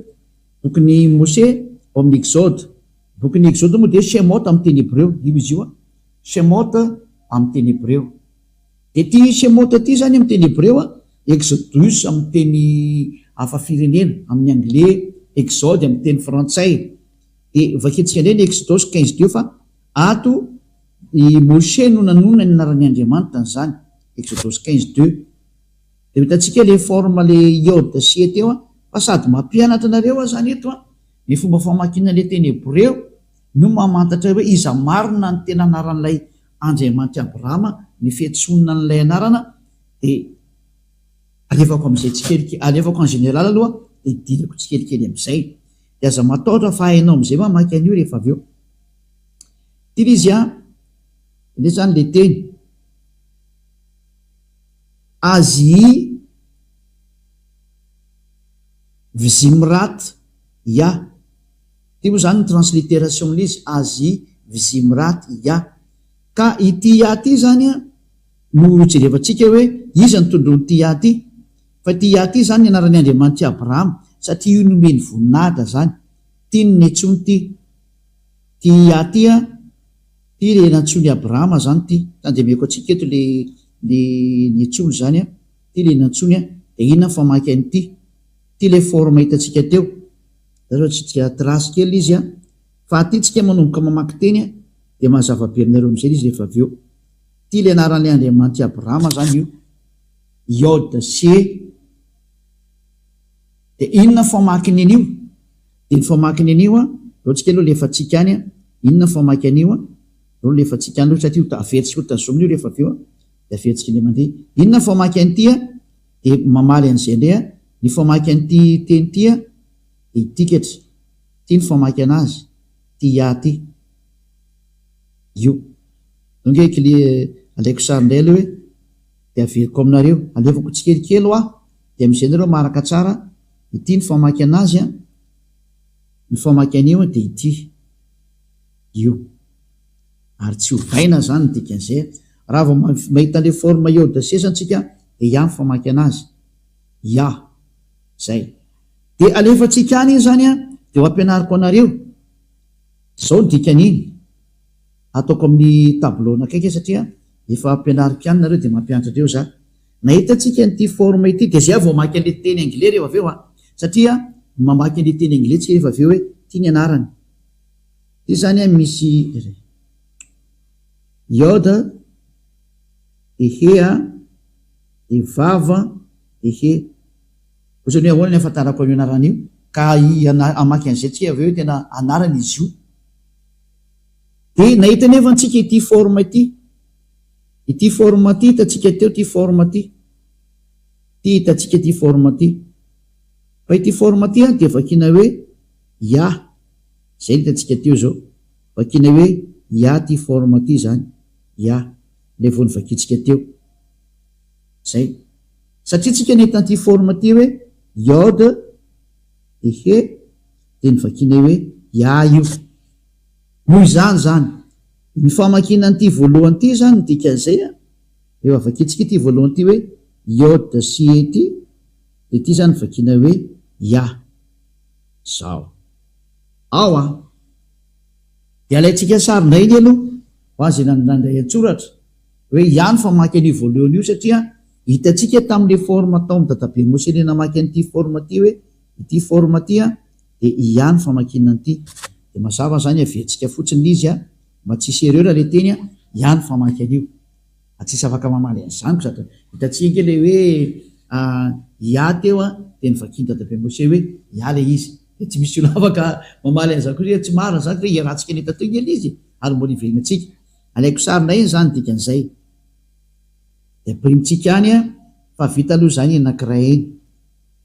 bokin'ny Mose ao amin'ny Exode bokin'ny Exode moa de Shemot amin'ny teny Hebreo io izy io a Shemot amin'ny teny Hebreo de ty Shemot ty zany amin'ny teny Hebreo a Exodus amin'ny teny hafa firenena amin'ny anglais Exode amin'ny teny frantsay de vaketsika indray ny Exodus 15 fa ato i Mose no nanona ny anaran'ny Andriamanitra zany Exodus 15:2 de hitatsika le forme le Iôda sy teo a fa sady mampianatra anareo a zany eto a ny fomba famakina le teny Hebreo no mamantatra hoe iza marina ny tena anaran'ilay Andriamanitra Abrahama ny fiantsonana n'ilay anarana de alefako am'izay tsikelikely alefako en général aloha de idirako tsikelikely am'izay de aza mataotra fa hainao am'izay mamaky an'io rehefa aveo ty izy a le zany le teny Azy Vizimrat ya ty moa zany ny transliteration n'izy Azy Vizimrat ya ka ity ya ty zany a no jerevantsika hoe iza ny tondrony ty ya ty fa ty ya ty zany ny anaran'ny Andriamanitra Abrahama satria io nomeny voninahitra zany ty ny netsony ty ya ty a ty le nantsony Abrahama zany ty tandemeko atsika eto le tsolo zany a ty le nantsony a de inona famaky an'ity ty le forme hitatsika teo zao tsy tia trasy kely izy a fa ty tsika manomboka mamaky teny a de mahazava-be aminareo am'izay izy rehefa avy eo ty le anaran'le Andriamanitra Abrahama zany io Yod C de inona famakiny an'io de ny famakiny an'io a zao tsika aloha lefa tsika any a inona famaky an'io a zao lefa tsika any aloha satria averytsika tazomina io rehefa avy eo a de averytsika le mandeha inona famaky an'ity a de mamaly an'izay ndray a ny famaky an'ity teny ty a de itikatra ty ny famaky anazy ty ia ty io donge le alaiko sary ndray aloha hoe de averiko aminareo alevako tsikelikely ho de am'izay nareo maraka tsara ity ny famaky anazy a ny famaky an'io de ity io ary tsy hovaina zany ny dikan'izay raha vao mahita le forme Yod C santsika de ia ny famaky anazy ia zay de alefatsika any iny zany a de ho ampianariko anareo zao ny dikan'iny ataoko amin'ny tableau akaiky satria efa ampianariko ihany nareo de mampianatra andreo za nahitatsika n'ity forme ity de zay vao maky an'le teny anglais rehefa aveo a satria mamaky an'le teny anglais tsika rehefa aveo hoe ty ny anarany ty zany a misy Yod de he a de vava de he ohatrany hoe ahoana ny ahafantarako an'io anaran'io ka amaky an'izay tsika aveo hoe tena anarany izy io de nahita nefa antsika ity forme ity forme ty hitatsika teo ty forme ty hitatsika ty forme ty fa ity forme ty a de vakina hoe ia zay hitatsika teo zao vakina hoe ia ty forme ty zany ia le vao ny vakitsika teo zay satria tsika nahita ty forme ty hoe Yod de he de ny vakina hoe ia io noho izany zany ny famakina an'ity voalohany ty zany ny dikan'izay a eo avakitsika ty voalohany ty hoe Yod C ty de ty zany vakina hoe ia zao ao a de alaitsika sarinay iny aloha ho azy nandray antsoratra hoe ia ny famaky an'io voalohany io satria hitatsika tamin'le forme tao amin'ny dadabe Mosè le namaky an'ity forme ty hoe ity forme ty a de ia ny famakina an'ity de mazava zany averytsika fotsiny izy a mba tsisy erreur le teny a ia ny famaky an'io atsisy afaka mamaly an'zanyko sady hitatsika le hoe ia teo a de ny vakiny dadabe Mosè hoe ia le izy de tsy misy olo afaka mamaly an'zany ko tsy marina zany hoe iarahantsika neta teo iny izy ary mbola iverina atsika alaiko sarina iny zany dikan'izay de amprimitsika any a fa vita aloha zany anankiray iny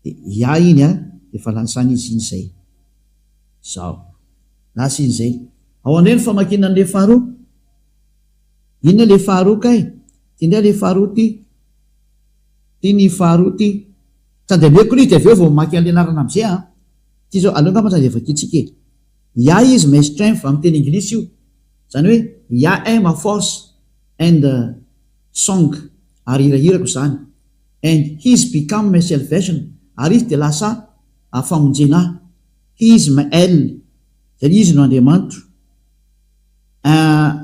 de ia iny a de fa lasany izy iny zay zao lasa iny zay ao andray ny famakina an'le faharoa inona le faharoa kay ty ndray le faharoa ty ny faharoa ty tandemeko ly de aveo vao maky an'le anarana am'izay a ty zao aloha ngamba de vakitsika ia izy my strength amin'ny teny anglisy io zany hoe ia ma force and song ary hirahirako zany and his become my salvation ary izy de lasa famonjena he is my el zany izy no Andriamanitro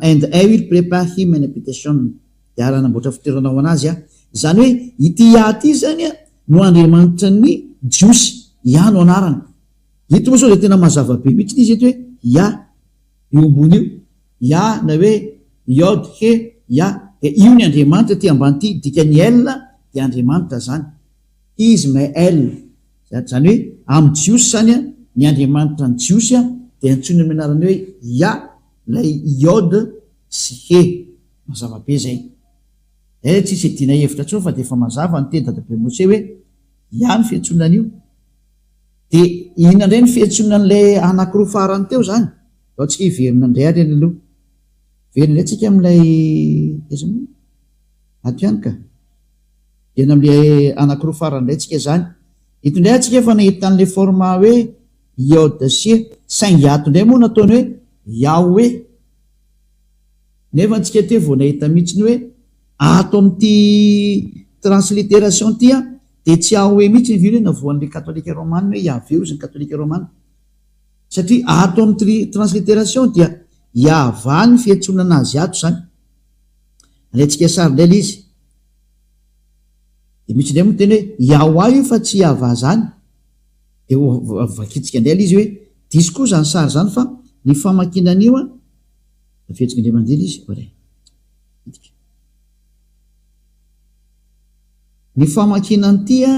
and I will prepare him an habitation de ary anamboatra fitoeranao anazy a zany hoe ity ia ty zany a no Andriamanitra ny jiosy ia no anarany ito moa sao de tena mazava-be mihitsy izy eto hoe ia io ambony io ia na hoe Yod he ia de io ny Andriamanitra ty ambany ty dikany el de Andriamanitra zany is my el zany hoe amin'ny jiosy zany a ny Andriamanitra ny jiosy a de antsony amin'ny anarany hoe ia lay Yod sy he mazava-be zay tsisy dina hevitra tsony fa de efa mazava ny teny dadabe Mosè hoe ia ny fiantsonan'io de inona indray ny fiantsonan'lay anankiroa farany teo zany ao tsika hiverina indray ary any aloha verina indray tsika amin'ilay ato ihany ka ena amin'lay anankiroa farany indray tsika zany ito indray atsika efa nahitan'le forma hoe Yod C saingy ato indray moa nataony hoe Yahweh nefa antsika teo vao nahita mihitsiny hoe ato amin'ity transliteration ty a de tsy Yahweh mihitsy ny na voan'le katolika romane hoe Yahvé izy ny katolika romane satria ato amin'ny transliteration dia iava ny fiantsonana azy ato zany alaitsika sarindray la izy de misy indray moa teny hoe iao io fa tsy iava zany de vakitsika indray la izy hoe diso koa zany sary zany fa ny famakinan'io a fihetsika indray manjely izy ray ny famakinany ty a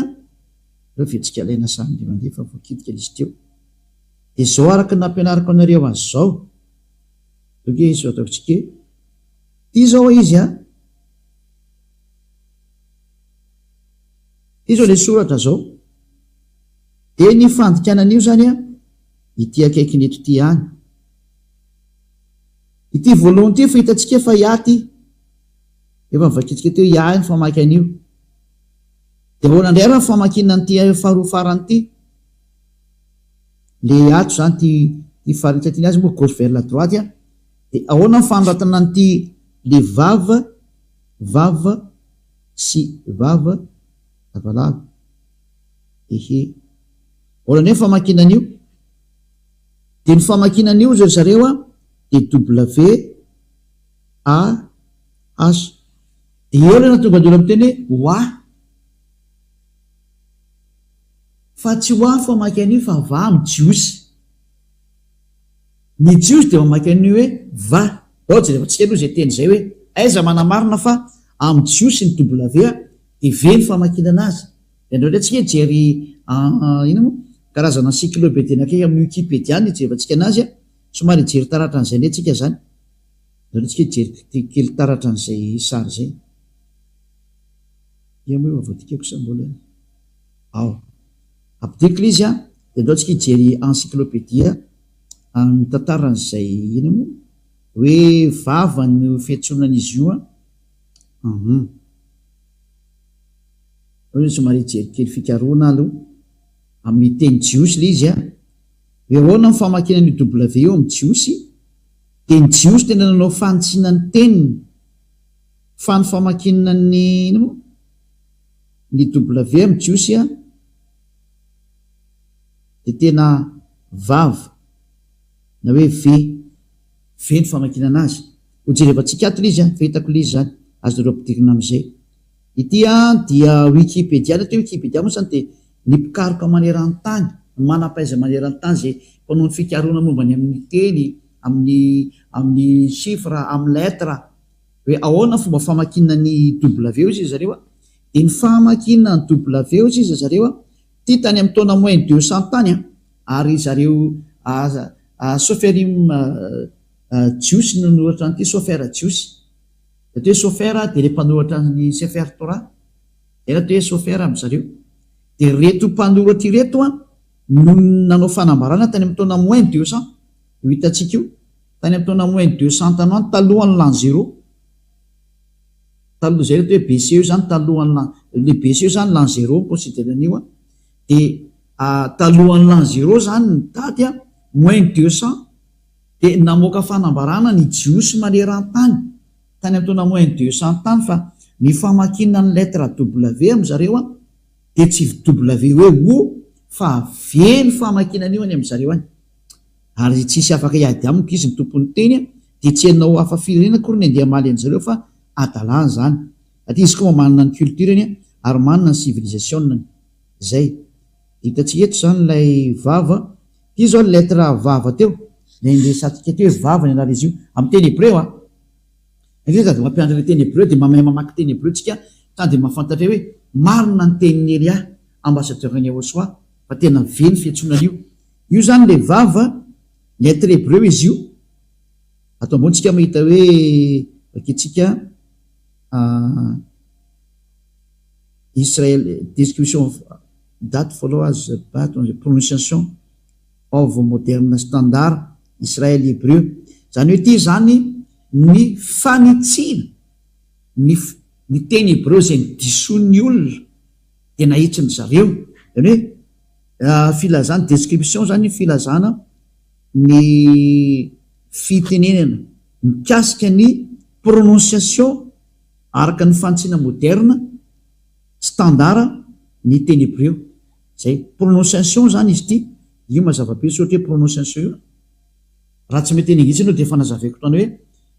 reo fihetsika alaina sary indray mandeha fa voakitika izy teo de zao araky nampianariko anareo azy zao oke izy ataotsika ty zao izy a ty zao le soratra zao de ny fandikanan'io zany a ity akaikiny eto ty any ity voalohany ty fa hitatsika fa iaty efa mivakitsika teo ia ny famaky an'io de voanandray raha famakinany ty faharoa farany ty le ato zany ty faritsatyny azy moa gauche vers la droite a de ahoana nyfanoratana nyty le vava sy vava lavalava ehe ahoana ny famakinan'io de ny famakinan'io zao zareo a de w a h de eo le natonga dolo ami teny hoe oa fa tsy oa famaky an'io fa va mijiosy ny jiosy de mamaky an'io hoe va ohatsy rehefa tsika aloha zay teny zay hoe aiza manamarina fa amijiosy ny w a de ve ny famakinana azy de andreo ndratsika jery ina moa karazana encyclopédie akaiky amin'ny Wikipédia ny jerevantsika anazy a somary jery taratra an'izay ny atsika zany ndratsika jery kely taratra an'izay sary zay ia moa voatikako sa mbola ao apidiko le izy a de ndratsika jery encyclopédia mitantaran'izay ina moa hoe vava ny fiantsonan'izy io a somary jery kely fikaroana aloha amin'ny teny jiosy le izy a hoe ahoana ny famakinany w eo amin'ny jiosy de ny jiosy tena nanao fanitsinany teniny fa ny famakinany ina moa ny w amin'ny jiosy a de tena vava na hoe ve ny famakinana azy ho jerevantsika ato le izy a fahitako le izy zany azo nareo ampidirina am'izay ity a dia Wikipédia te Wikipédia moa zany de ny mpikaroka maneran-tany manam-paiza maneran-tany zay mpanao ny fikarona mombany amin'ny teny amin'ny chiffre amin'ny lettre hoe ahoana fomba famakinany w izy zareo a de ny famakinany w izy zareo a ty tany amin'ny taona moins 200 tany a ary zareo soferim jiosy no nohatra nyty sofera jiosy de to hoe sofera de le mpanohatra ny sefer tora ena to hoe sofera am'zareo de reto mpanoratra ireto a no nanao fanambarana tany amin'ny taona moins 200 io hitatsika io tany amin'ny taona moins 200 tanoany talohan'ny lan zéro zay reto hoe BC io zany talohan'ny le BC io zany lan zéro consideran'io a de talohan'ny lan zéro zany ny daty a moins 200 de namoaka fanambarana ny jiosy maneran-tany tany amin'ny taona moins 200 tany fa ny famakina ny lettre w am'zareo a de tsy w hoe o fa ve ny famakinan'io any am'zareo any ary tsisy afaka iady amiko izy ny tompony teny a de tsy anao afa firenena kory ny andeha maly an'zareo fa adalany zany satria izy koa manana ny cultureny a ary manana ny civilisationnany zay hitatsika eto zany lay vava ty zao lettre vava teo lesatsika teo hoe vava ny anara izy io amin'ny teny hébreu a de mampiandra le teny hébreu de mamay mamaky teny hébreu tsika tany de mahafantatra hoe marina ny teniny Elia ambassadeur-ny Yahosoa fa tena ve ny fiantsonan'io io zany le vava lettre hébreu izy io atao ambonitsika mahita hoe vakitsika Israël description date followers prononciation of moderne standard Israël hébreu zany hoe ty zany ny fanitsina ny teny hébreu zay ny diso'ny olona de nahitsiny zareo zany hoe filazana description zany filazana ny fitenenana mikasika ny prononciation araka ny fanitsina moderne standard ny teny hébreu zay prononciation zany izy ty io mazava-be sotra hoe prononciation io raha tsy mety teny anglisy no dia fanazaveko tany hoe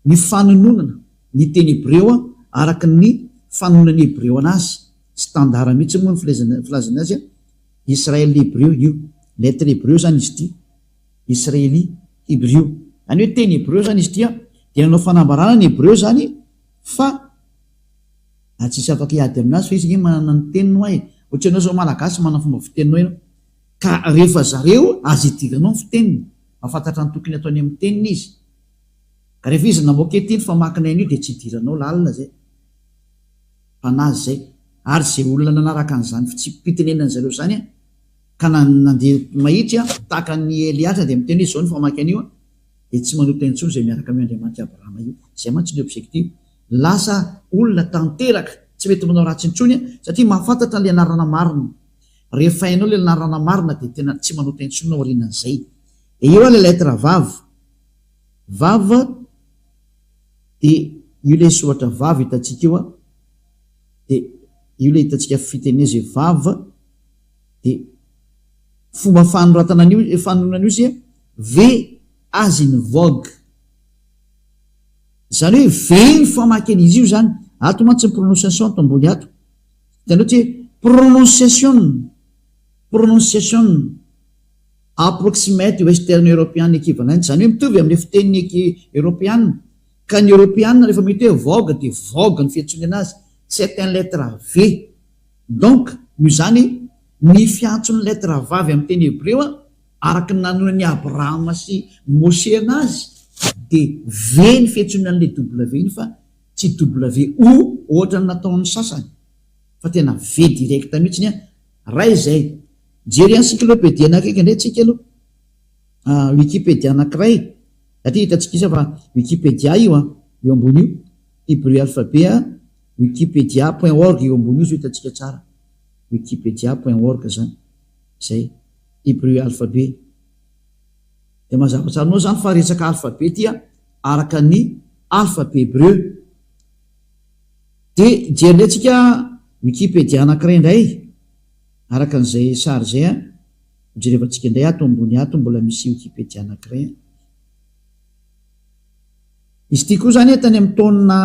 ny fanononana ny teny hebreo araka ny fanononany hebreo anazy standard mihitsy moa ny filazana azy Israel hebreo io lettre hebreo zany izy ty Israeli hebreo any hoe teny hebreo zany izy tya dia nanao fanambarana ny hebreo zany fa tsisy afaka hiady aminazy fa izy manana ny teniny hoe ohatra ianao zao malagasy manana fomba fiteninao ianao ka rehefa zareo azy idiranao ny fiteniny mahafantatra ny tokony ataony amin'ny teniny izy ka rehefa izy namoaka etiny fa makinay io dia tsy idiranao lalina zay mpanazy zay ary zay olona nanaraka an'izany tsy pitenenany zareo zany ka nandeha mahitsy tahaka ny Eliasa dia miteny hoe zao ny famaky an'io dia tsy manota intsony zay miaraka amin'ny Andriamanitra Abrahama io zay mantsy ny objectif lasa olona tanteraka tsy mety manao ratsy intsony satria mahafantatra le anarana marina rehefa hainao le anarana marina dia tena tsy manota intsony ao aorianan'izay io le lettre vava dia io le soratra vava hitantsika io dia io le hitantsika fiteneza vava dia fomba fanoratana fanononana io izy ve azy ny vogue zany hoe ve ny famaky an'izy io zany ato mantsy ny prononciation ato ambony ato hitanao tsy prononciation approximate western european equivalent zany hoe mitovy amin'ny fiteniny européenne ka ny européenne rehefa mety hoe vogue dia vogue ny fiantsony anazy c'est un lettre V donc io zany ny fiantson'ny lettre vavy amin'ny teny hebreo araka ny nanonany Abrahama sy Moshe anazy dia V ny fiantsonana an'le W iny fa tsy WO ohatra ny nataon'ny sasany fa tena V direct mihitsiny raha izay jery encyclopédie anakaiky indray tsika aloha Wikipédia anankiray satria hitantsika izy fa Wikipédia io eo ambony io Hébreu alphabet wikipedia.org eo ambony io zay hitantsika tsara wikipedia.org zany zay Hébreu alphabet dia mazava tsara anao zany fa resaka alphabet tya araka ny alphabet hébreu dia jery indray tsika Wikipédia anankiray indray araka n'izay sary zay jerevantsika indray ato ambony ato mbola misy Wikipédia anankiray izy ty koa zany tany amin'ny taonina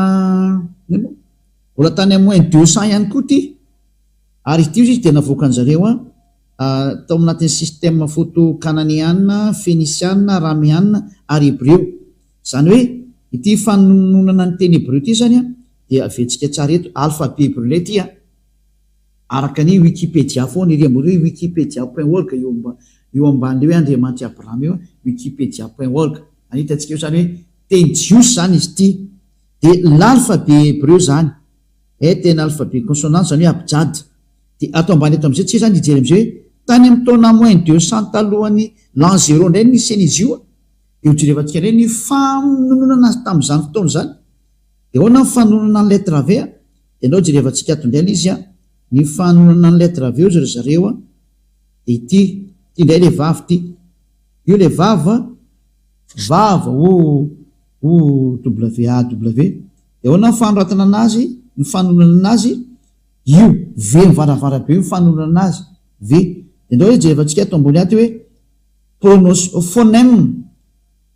mbola tany amin'ny moins 200 ihany koa ty ary izy ty izy dia navoaka an'zareo tao anatin'ny système photo cananéanna phénicianna ramianna ary hébreu zany hoe ity fanononana ny teny hébreu ty zany dia aventsika tsara eto alphabet hébreu lay ty araka ny Wikipédia foana iry ambony hoe wikipedia.org eo amban'le hoe Andriamanitra Abrahama io wikipedia.org any hitantsika io zany hoe teny jiosy zany izy ty dia l'alphabet hébreu zany tena alphabet consonant zany hoe abjad dia ato ambany eto am'izay tsika zany ijery am'izay hoe tany amin'ny taona moins 200 talohan'ny l'an 0 indray nisy an'izy io dia hojerevantsika indray ny fanononana azy tamin'izany fotoana zany dia ahoana ny fanononana ny lettre V dia anao jerevantsika ato indray izy ny fanononana ny lettre V io zareo dia ity indray le vavy ty io le vava WAW dia ahoana ny fanoratana anazy ny fanononana anazy io V mivaravara be io fanononana anazy V dia ndao hoe jerevantsika ato ambony ato hoe phonème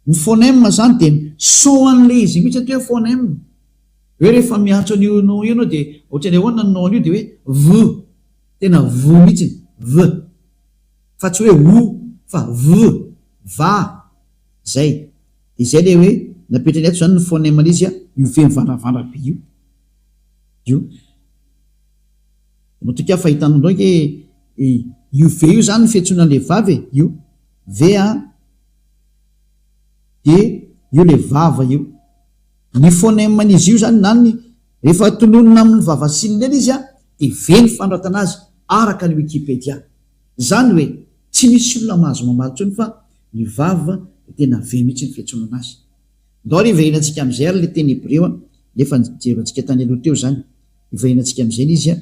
ny phonème zany dia son an'le izy mihitsy atao hoe phonème hoe rehefa miantso an'io no io anao dia ohatran'ny ahoana ny non io dia hoe V tena V mihitsy V fa tsy hoe O fa V va zay dia zay le hoe napetrany ato zany ny phonème an'izy io V mivaravara be io matoka fahitanao ndraiky io V io zany ny fiantsonan'le vavy io V dia io le vava io ny phonème an'izy io zany nany rehefa tononona amin'ny vavasilina eny izy dia V ny fanoratana azy araka ny Wikipédia zany hoe tsy misy olona mahazo mamaly ntsony fa ny vava tena V mihitsy ny fiantsonana azy ndao ry ivahinantsika amin'izay ary le teny hébreu nefa jerevantsika tany aloha teo zany ivahinantsika amin'izay izy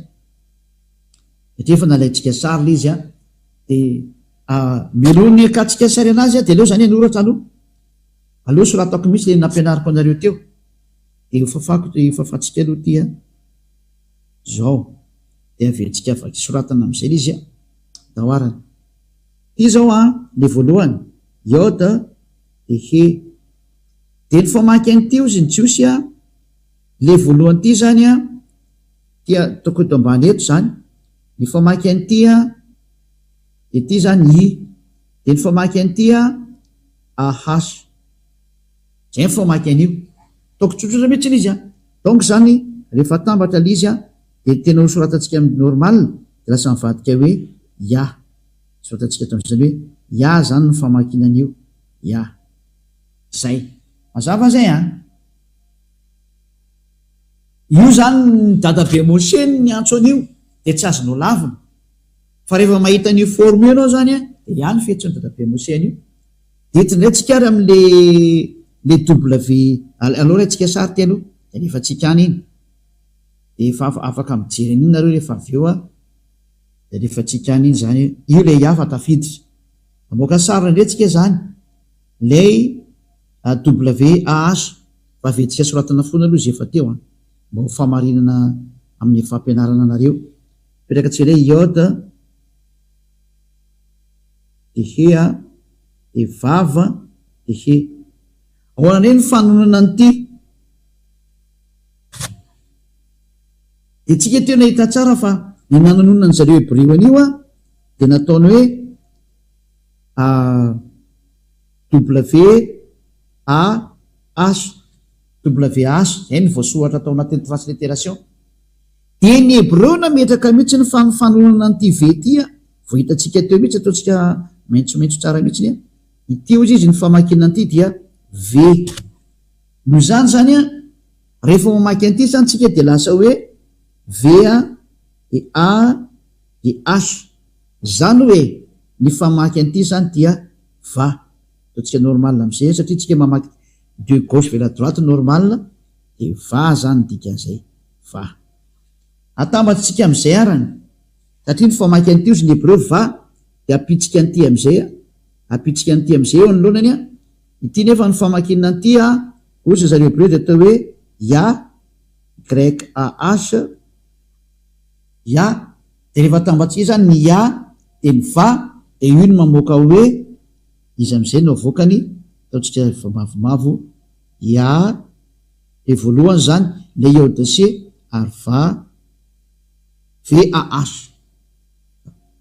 satria efa nalaintsika sary le izy dia melony akatsika sary anazy dia aleo zany anoratra aloha soratako mihitsy le nampianariko anareo teo dia fafatsika aloha ty zao dia aventsika soratana amin'izay le izy dahoarany ty zao le voalohany iode ehe de ny famaky an'ity ozy ny jiosy a le voalohanyity zany a tia toko eto ambany eto zany ny famaky an'ity a de ty zany i de ny famaky an'ity a ahaso zay ny famaky an'io toko tsotsotra mihitsiny izy a donc zany rehefa tambatra l izy a de tena hosoratatsika amin'ny normal de lasa mivadika hoe ya soratatsika eto am'zany hoe ya zany ny famakinan'io ya zay mazava zay a io zany ny dadabe moseny ny antso an'io de tsy azonao lavina fa rehefa mahita an'io forme io anao zany a de ihany fetsony dadabe moseny io de tindrantsika ary am'le w aloha ratsika sary teno de rehefa tsika any iny de efa afaka mijery an'iny nareo rehefa avy eo a de rehefa tsika any iny zany io le iafa tafiditra amoaka sarina ndretsika zany lay WAH fa vetika soratana fona aloha izy efa teo a mba ho famarinana amin'ny fampianarana anareo petraka tsy le iode de hea de vava de he ahoana reny fanonana an'ity de tsika teo nahita tsara fa ny nanonona ny zareo hebreo an'io a de nataony hoe WAH zay ny voasoratra atao anatin'ny transliteration de ny hebreo nametraka mihitsy ny fanonana an'ity vety a vo hitatsika teo mihitsy ataotsika maintsomaintso tsara mihitsiny a ity ozy izy ny famakina an'ity dia v no zany zany a rehefa mamaky an'ity zany tsika de lasa hoe v a e a e h zany hoe ny famaky an'ity zany dia va ataotsika normal am'zay satria tsika mamaky de gauche vers la droite normal de va zany dikan'izay va atambatsika am'izay arany satria ny famaky an'ity ozy ny hebreo va de apitsika an'ity am'izay a apitsika an'ity am'izay eo anolonany a ity nefa ny famakina an'ity a ozy zareo hebreo de atao hoe ya grec ah ya de rehefa atambatsika zany ny ya de ny va de io ny mamoaka hoe izy am'izay no avoakany ataotsika mavomavo ya de voalohany zany le iode c ary va VAH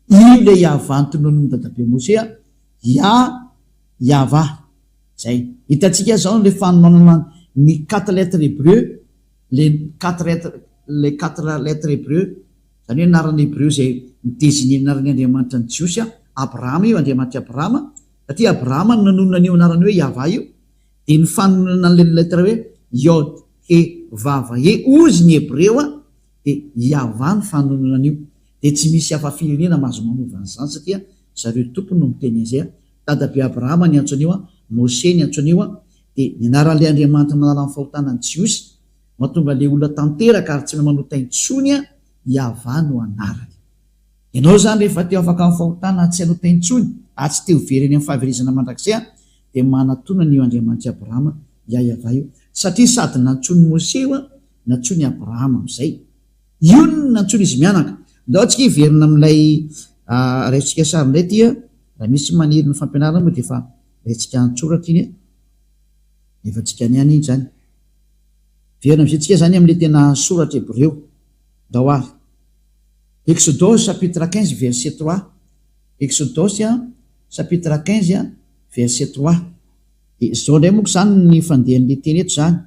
io le iava antonon'ny dadabe mose a ya iava zay hitatsika zao le fanomana ny 4 lettres hébreu les 4 lettres hébreu zany hoe anarany hébreu zay miteziny anarany Andriamanitra ny Jiosy a Abrahama io Andriamanitra Abrahama satria Abrahama no nanonona an'io anarany hoe Yava io de ny fanonana an'le lettre hoe Yod he vava he ozy ny hébreu a de Yava ny fanonana an'io de tsy misy hafa firenena mahazo manovana zany satria zareo tompony no miteny an'izay a dadabe Abrahama ny antso an'io a Mose ny antso an'io a de ny anaran'le Andriamanitra manala ny fahotanany Jiosy mahatonga le olona tanteraka ary tsy manota intsony a Yava no anarany ianao zany rehefa teo afaka amin'ny fahotana tsy anota intsony tsy teo vereny amin'ny fahaverezana mandrakizay a de manatona an'io Andriamanitra Abrahama Yava io satria sady nantsony Mose io a nantsony Abrahama am'izay io no nantsony izy mianaka ndao tsika hiverina amin'ilay raitsika sary indray tya raha misy maniry ny fampianarana moa de efa raitsika antsoratra iny efa tsika ny any iny zany verina am'izay tsika zany am'le tena soratra hébreu dao ary Exodus chapitre 15 verset 3 Exodus chapitre 15 verset 3 zao ndray moko zany ny fandehan'le teny eto zany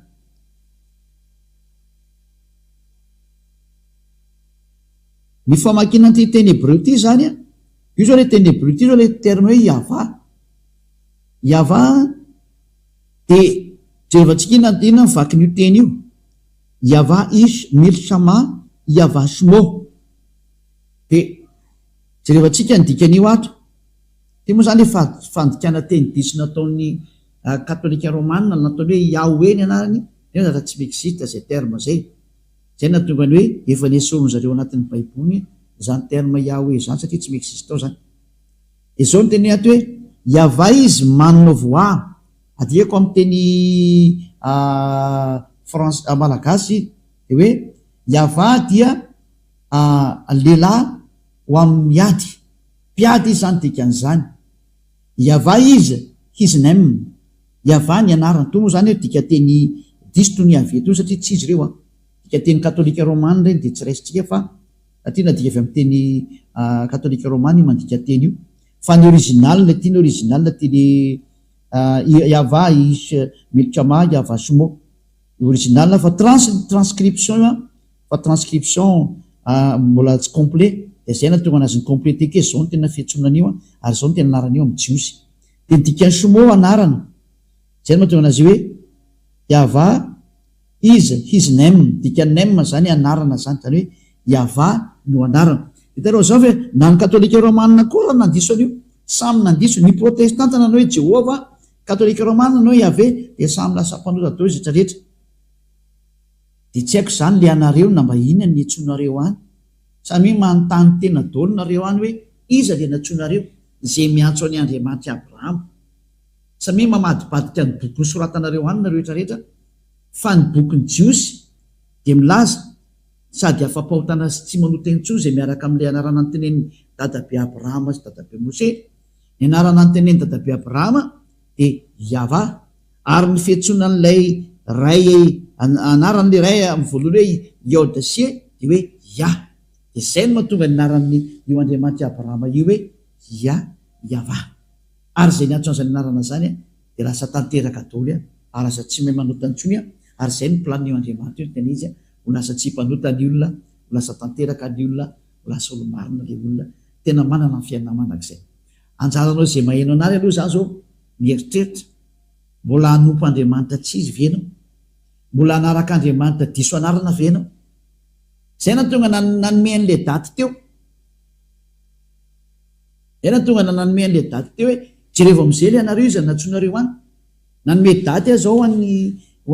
ny famakina ty teny hébreu ty zany a io zao le teny hébreu ty zao le terme hoe Yava de jerevantsika inona mivaky n'io teny io Yava ish milshama Yava shmo de jerevantsika ny dikan'io ato ty moa zany le fandikana teny diso nataon'ny katolika romana nataony hoe Yahweh ny anarany nefa tsy existe zay terme zay zay natonga ny hoe efa nesorony zareo anatin'ny baiboly zany terme Yahweh zany satria tsy existe ao zany de zao ny teny ato hoe Yava izy manao voa adiako amin'ny teny malagasy de hoe Yava dia lehilahy ho amin'ny miady mpiady izy zany dikan'izany Yava izy his name Yava ny anarany to moa zany hoe dika teny diso to ny avy eto satria tsy izy ireo dika teny katolika romana reny de tsy raisitsika fa satria nadika avy amin'ny teny katolika romana mandika teny io fa ny original tiany original teny Yava milkama Yava sumo original fa transcription fa transcription mbola tsy complet de zay na tonga anazy ny complété ke zao no tena fiantsonana io ary zao no tena anarana io amin'ny jiosy de dikany sumo anarana zay no mahatonga anazy hoe Yava his name dikany name zany anarana zany zany hoe Yava no anarana hitareo zao hoe na ny katolika romanina koa raha nandiso an'io samy nandiso ny protestanta nanao hoe Jehova katolika romana nanao Yahvé de samy lasa mpanota dao izy rehetra de tsy haiko zany le anareo na mba inona ny antsonareo any samy manontany tena daolinareo any hoe iza le natsonareo zay miantso any Andriamanitra Abrahama samy mamadibadika ny boky nosoratanareo any nareo rehetrarehetra fa ny bokyny jiosy de milaza sady afa-pahotana sy tsy manota intsony zay miaraka amin'ilay anarana nyteneny dadabe Abrahama sy dadabe Mose ny anarana nyteneny dadabe Abrahama de Yava ary ny fiantsonan'ilay ray anaran'le ray amin'ny voalohany hoe Yod-sie de hoe Yah de zay no mahatonga ny anaran'ny io Andriamanitra Abrahama io hoe Yava ary zay ny antsoan'izany anarana zany de lasa tanteraka daholo ary lasa tsy mahay manota intsony ary zay ny planio Andriamanitra io tena izy ho lasa tsy mpanota ny olona ho lasa tanteraka ny olona ho lasa olo marina le olona tena manana ny fiainana manak'izay anjaranao zay mahaino anary aloha zany zao mieritreritra mbola hanompo Andriamanitra tsy izy venao mbola hanaraka Andriamanitra diso anarana venao zay na tonga nanome an'le daty teo zay na tonga nanome an'le daty teo hoe jereo am'izay le anareo izy natsonareo any nanome daty zao ho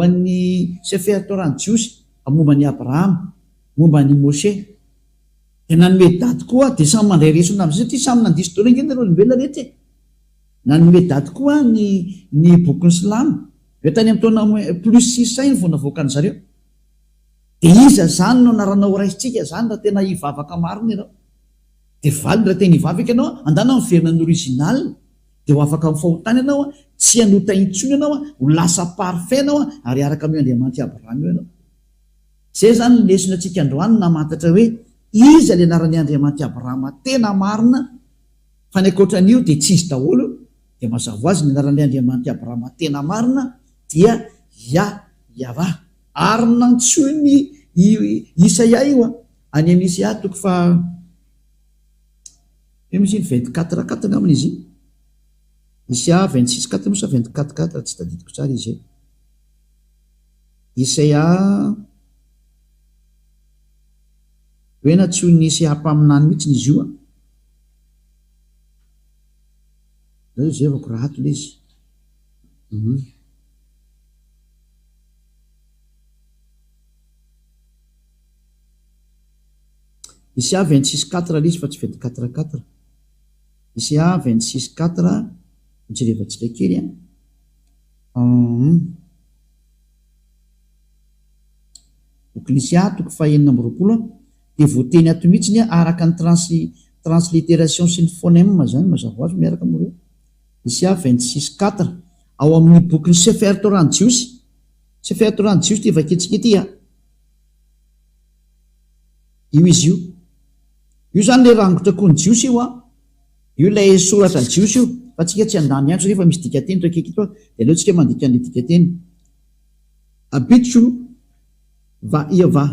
an'ny sefer torany jiosy momba ny Abrahama momba ny Mose de nanome daty koa de samy mandray resona am'izay satria samy nandiso daholo ingeny nareo olombelona rehetra nanome daty koa ny bokyny Silamo eo tany amin'ny taona plus 600 vao navoakany zareo de iza zany no naranao raisitsika zany raha tena hivavaka marina ianao de valy raha tena hivavaka ianao andana miverina ny original de ho afaka mifahotany ianao tsy hanota intsony ianao ho lasa parfait ianao ary araka amin'io Andriamanitra Abrahama io ianao zay zany ny lesona antsika androany namantatra hoe iza le anaran'ny Andriamanitra Abrahama tena marina fa ny ankoatran'io de tsy izy daholo de mazava azy ny anaran'le Andriamanitra Abrahama tena marina dia Yahva ary nantsoy ny Isaia io any amin'ny Isaia toko fa misy 24 ngaminy izy Isaia 26 mosa 24 tsy tadidiko tsara izy Isaia hoe natsoy ny Isaia hampaminany mihitsy izy io zay avako raha ato le izy Isaia 26:4 izy fa tsy 24:4 Isaia 26:4 mijerevantsika kely boky Isaia toko fa 9:20 de voateny ato mihitsy araka ny transliteration sy ny phonème zany mazava azy miaraka amin'ireo Isaia 26:4 ao amin'ny boky ny Sefer Torany Jiosy Sefer Torany Jiosy ty vaketsika ity io izy io zany le rangotra koa ny jiosy io io lay soratra jiosy io fa tsika tsy andany andro rehefa misy dikateny to akaiky to de aleo tsika mandika an'le dikateny abitso va Yava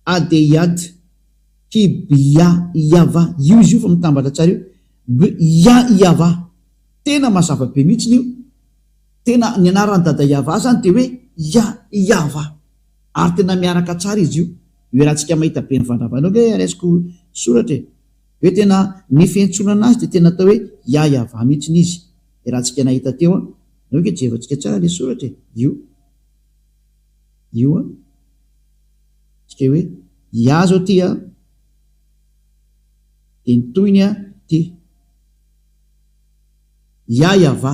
adeyad kibia Yava io izy io fa mitambatra tsara io Yava tena mazava be mihitsy io tena ny anarany dada Yava zany de hoe Yava ary tena miaraka tsara izy io rahantsika mahita be ny vandavanao hoe resiko soratra hoe tena ny fiantsonana azy de tena atao hoe Yahva mihitsy izy rahantsika nahita teo hoe jevatsika tsara le soratra io tsika hoe ya zao ty de nitoiny ty Yahva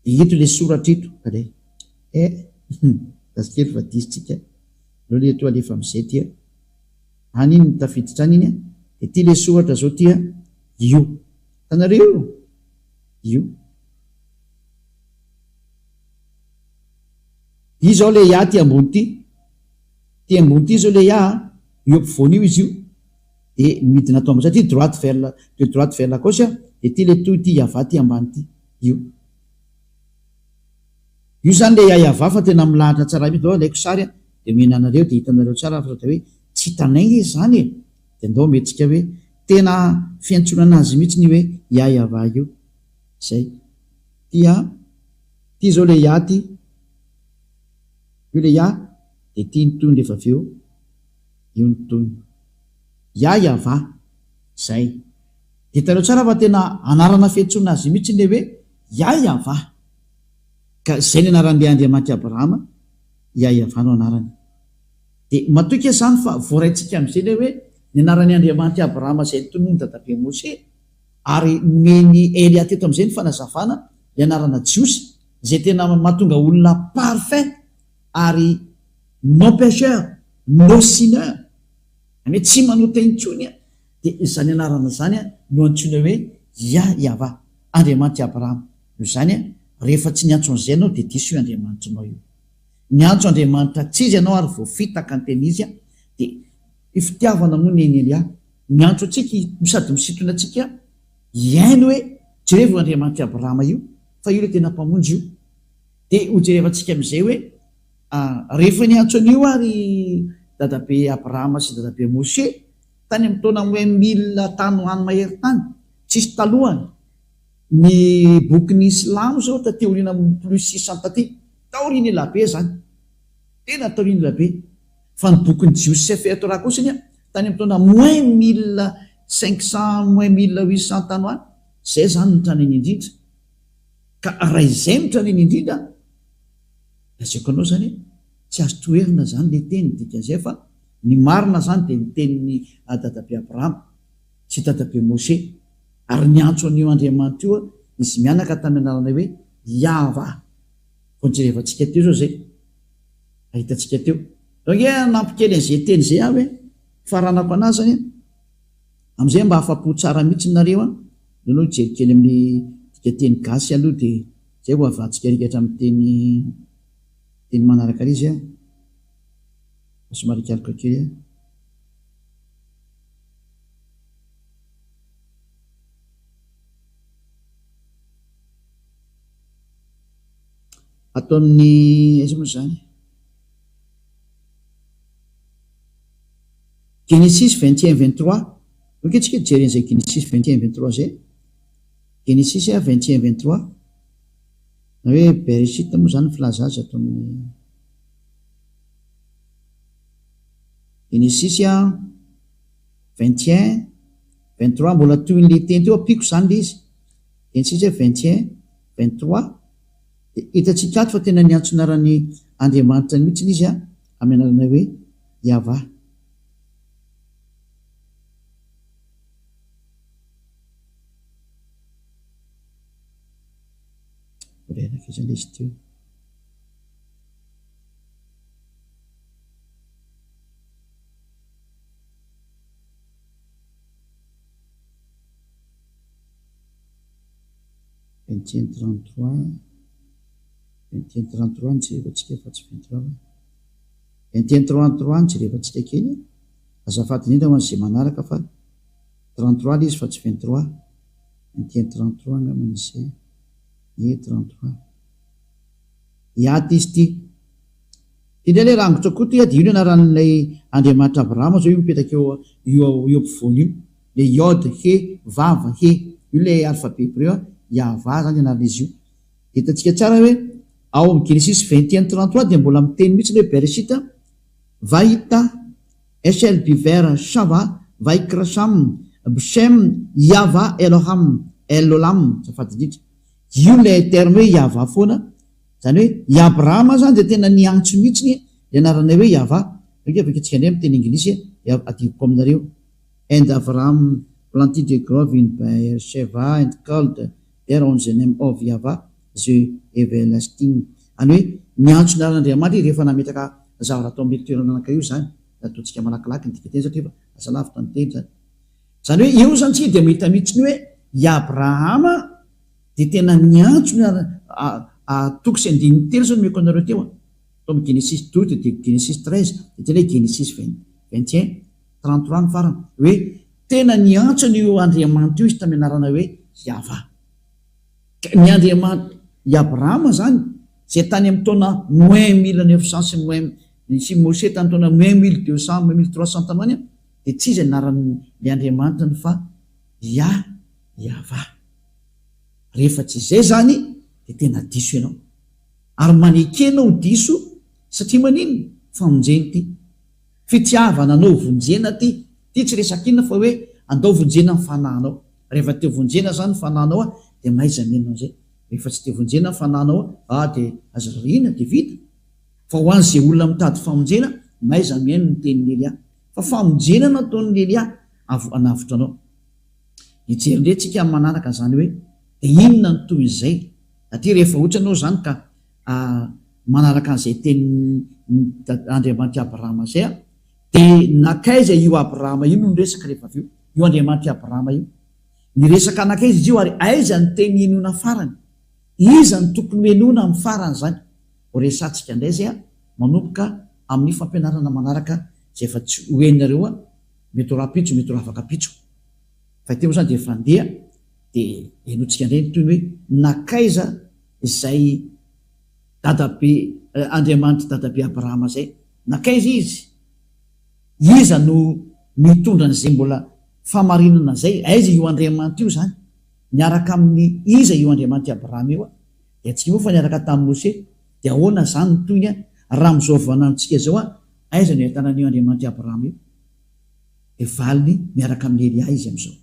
ito le soratra ito kade dasikely fa disitsika lo le to alefa am'izay tia any iny nitafiditra any iny de ty le soratra zao tia io tanareo io i zao le ia ty ambony ty ambony ty zao le ia io ampovoany io izy io de midina atao satria droite vers la gauche de ty le toy ty iava ty ambany ty io zany le iava fa tena milahatra tsara mihitsy dao laiko sary de mihinanareo de hitanareo tsara fa hoe tsy tanai izy zany de ndao metsika hoe tena fiantsonana azy mihitsy ny hoe iava io zay ty zao le ia ty io le ia de ty nytoy rehefa aveo io nytoy iava zay de hitanareo tsara fa tena anarana fiantsonana azy mihitsy le hoe iava ka zay ny anaran'le Andriamanitra Abrahama iava no anarany de matoka zany fa voaraintsika am'izay le hoe ny anaran'ny Andriamanitra Abrahama zay tonony dadabe Mose ary meny Elia teto am'izay ny fanazavana le anarana jiosy zay tena mahatonga olona parfait ary non pécheur non sineur ame tsy manota intsony de zany anarana zany no antsoina hoe iava Andriamanitra Abrahama io zany rehefa tsy niantso an'izay anao de diso io Andriamanitra anao io niantso Andriamanitra tsy izy ianao ary voafitaka ny teny izy de ifitiavana moa ny Elia niantso atsika sady misintona atsika iaino hoe jerevo Andriamanitra Abrahama io fa io le tena mpamonjy io de ho jerevantsika am'izay hoe rehefa niantso an'io ary dadabe Abrahama sy dadabe Mose tany amin'ny taona 1000 tany hoany mahery tany tsisy talohany ny bokyny Islamo zao tateoriana plus 600 taty taoriny elabe zany tena taoriny elabe fa ny bokyny Jiosy Sefer Torah kosiny tany amin'ny taona -1500 -1800 tany hoany zay zany nitraneny indrindra ka raha izay nitraneny indrindra lazaiko anao zany tsy azo toerina zany le teny dikazay fa ny marina zany de niteniny dadabe Abrahama sy dadabe Mose ary niantso an'io Andriamanitra io izy mianaka tamy anarana hoe iava fonjerevantsika teo zao zay ahitatsika teo donc nampikely an'izay teny zay hoe faranako anazy zany am'izay mba afapo tsara mihitsy nareo no jerikely amin'ny dika teny gasy aloha de zay vo avantsika rikatra amin'ny teny manaraka izy somary kalika kely atao amin'ny aiza moa zany Genesis 21-23 donc itsika jeren'izay Genesis 21-23 zay Genesis 21-23 na hoe Bereshit moa zany filaza azy atao amin'ny Genesis 21-23 mbola toy ny teny teo apiko zany le izy Genesis 21-23 de hitatsika ato fa tena niantsonarany Andriamanitra mihitsy izy amin'ny anarana hoe iava renaka izany izy teo Vingtième 33 nijerevantsika efa-tsy 23 Vingtième 33 nijerevantsika kely azafady indrindra ho an'izay manaraka fa 33 le izy fa tsy 23 Vingtième 33 ngaman'izay 33 iaty izy ty indray le rangotra koa ty de io no anaran'ilay Andriamanitra Abrahama zao io mipetraka io ampovoany io le iod he vava he io le alphabet hébreu iava zany anaran'izy io hitatsika tsara hoe ao amin'ny Genesis 21-33 de mbola miteny mihitsy le Bereshit vahita Eshel biver shava vaikrasham bshem iava Eloham Elolam safady indrindra io le terme hoe iava foana zany hoe i Abrahama zany de tena niantso mihitsy ny anarana hoe iava avaketsika indray miteny anglisy adivoko aminareo and Abraham planted a grove in Beersheba and called there on the name of Yahweh the everlasting any hoe niantso ny aran'Andriamanitra rehefa nametraka zavatra atao amin'ny toerana anankiray io zany ataontsika malakilaky ny dika teny satria fa asa lavitra ny teny zany hoe io zany tsika de mahita mihitsy ny hoe i Abrahama de tena niantso ny toko sy andininy telo zao nomeko anareo teo tombe Genesis 12 de Genesis 13 de tena hoe Genesis 21 33 ny farany hoe tena niantso ny Andriamanitra io izy tamin'ny anarana hoe Yahva. Ny Andriamanitra i Abrahama zany zay tany amin'ny taona moins 1900 sy Mose tany taona moins 1200 moins 1300 tany any de tsy izy anaran'ny Andriamanitra ny fa Yahva. Rehefa tsy izay zany de tena diso ianao ary manekena ho diso satria manino famonjeny ty fitiavana anao vonjena ty tsy resak'inona fa hoe andao vonjena ny fanahinao. Rehefa te vonjena zany ny fanahinao de maiza menao zay. Rehefa tsy te vonjena ny fanahinao de aza rina de vita. Fa ho an'izay olona mitady famonjena maiza meno ny tenin'ny Elia. Fa famonjena nataon'ny Elia anavotra anao. Hijery ndretsika amin'ny manaraka zany hoe de inona ny toy izay. Satria rehefa ohatra anao zany ka manaraka an'izay tenin'ny Andriamanitra Abrahama zay de nakaiza io Abrahama io no resaka rehefa avy io Andriamanitra Abrahama io niresaka anakaiza izy io ary aiza ny teny enona farany, iza ny tokony enona amin'ny farany zany. Horesantsika indray zay manomboka amin'ny fampianarana manaraka zay efa tsy hoenareo mety ho rapitso mety ho afaka pitso fa teo zany de efa andeha de enotsika indray toy ny hoe nakaiza izay dadabe Andriamanitra dadabe Abrahama zay, nakaiza iza no mitondra an'izay mbola famarinana zay, aiza io Andriamanitra io zany niaraka amin'ny iza io Andriamanitra Abrahama io de tsy moa fa niaraka tamin'ny Mose de ahoana zany ny toyny raha am'izao vanantsika zao aiza no ahitana io Andriamanitra Abrahama io de valiny miaraka amin'ny Elia izy am'izao.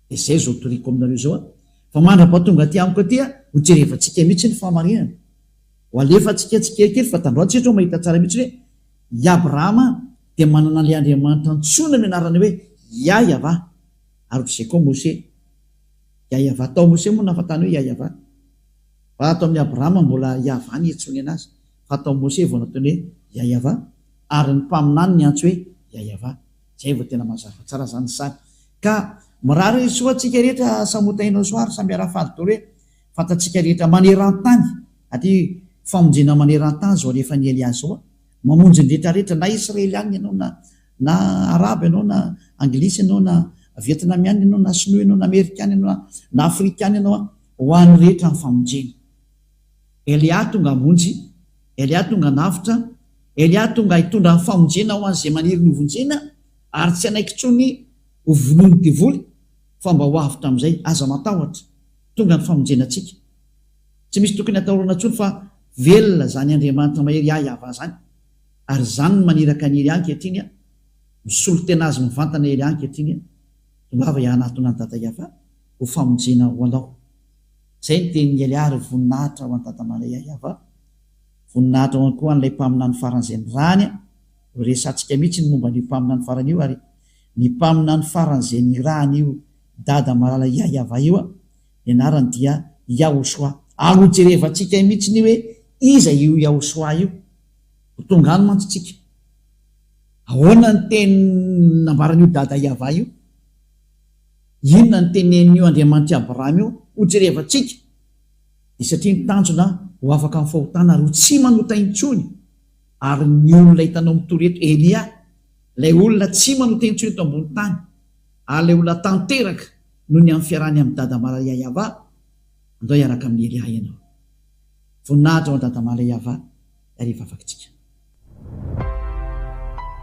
De zay zao toriko aminareo zao fa mandrapatonga ty amiko aty ho jerevantsika mihitsy ny famarinana ho alefantsika tsikekely fa tandroantsika mahita tsara mihitsy hoe i Abrahama de manana le Andriamanitra ntsona mianarany hoe Yahva ary zay koa Mose Yahva tao Mose moa nafatany hoe Yahva fa atao amin'ny Abrahama mbola Yahva ny etsony anazy fa atao Mose vao nataony hoe Yahva ary ny mpaminany ny antso hoe Yahva. Zay vao tena mazava tsara zany sary ka mirary soatsika rehetra samotainao soary samby arafady tory hoe fantatsika rehetra maneran-tany aty famonjena maneran-tany zao rehefa ny Elia zao mamonjy ny rehetrarehetra na Israeliany ianao na Araba ianao na Anglisy ianao na Vietnamiany ianao na Sinoa ianao na Amerikany ianao na Afrikany ianao ho an'ny rehetra ny famonjena. Elia tonga amonjy, Elia tonga navitra, Elia tonga hitondra ny famonjena ho an'izay maniry ny vonjena ary tsy anaikitsony ho volony divoly fa mba ho avitra amin'izay aza matahotra tonga ny famonjena atsika. Tsy misy tokony atahorana ntsony fa velona zany Andriamanitra mahery Yahva zany ary zany ny maniraka ny Elia ankehitriny misolo tena azy mivantana Elia ankehitriny tongava ianatona ny dada Yahva ho famonjena ho anao. Zay ny tenin'ny Elia ary voninahitra ho any dada Yahva, voninahitra ho any koa an'ilay mpaminany faran'izay ny rany resantsika mihitsy ny momba ny mpaminany farany io ary ny mpaminany faran'izay ny rany io dada malala Yahva io ianarany dia Yahoshua. Ary hojerevantsika mihitsy ny hoe iza io Yahoshua io ho tonga any mantsitsika ahoana ny teny nambaran'io dada Yahva io, inona ny tenen'io Andriamanitra Abrahama io hojerevantsika de satria ny tanjona ho afaka amin'ny fahotana ary ho tsy manota intsony. Ary ny olona hitanao mitoreto Elia lay olona tsy manota intsony eto ambony tany ary lay olona tanteraka noho ny amin'ny fiarahany amin'ny dada malala Yahva andao hiaraka amin'ny Elia ianao. Voninahitra ho any dada malala Yahva ary vavakitsika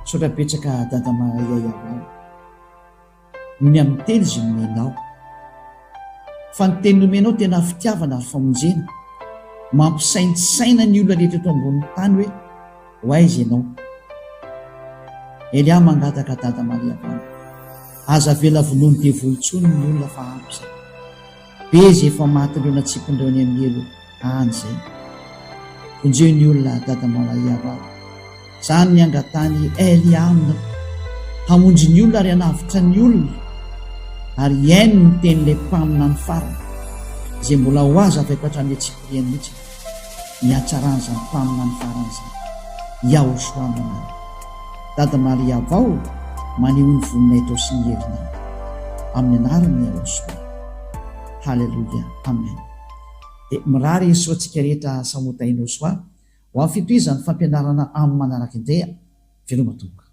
sotra betsaka dada malala Yahva noho ny amin'ny teny izy nomenao fa ny teny nomenao tena fitiavana ary famonjena mampisaintsaina ny olona rehetra eto ambony tany hoe ho aiza ianao. Elia mangataka dada malala Yahva aza vela vonony de volontsony ny olona fa ampy zay be zay efa maty leona tsikondreony amin'ny elo any zay vonjeo ny olona dada malala Yahva zany ny angatany Elia aminao hamonjy ny olona ary hanavitra ny olona ary iaino ny tenin'ilay mpamina ny farany zay mbola ho azy avy akoatran'ny atsikoriany mihitsy ny hatsarany zany mpamina ny farany zany Yahoshua manara dada malala Yahva maneho ny voninay tao sy ny herinao amin'ny anarany Yahoshua. Halleluja, amen. De mirary soatsika rehetra samotainao soa ho amin'ny fitoizany fampianarana amin'ny manaraka andeha veloma tomboka.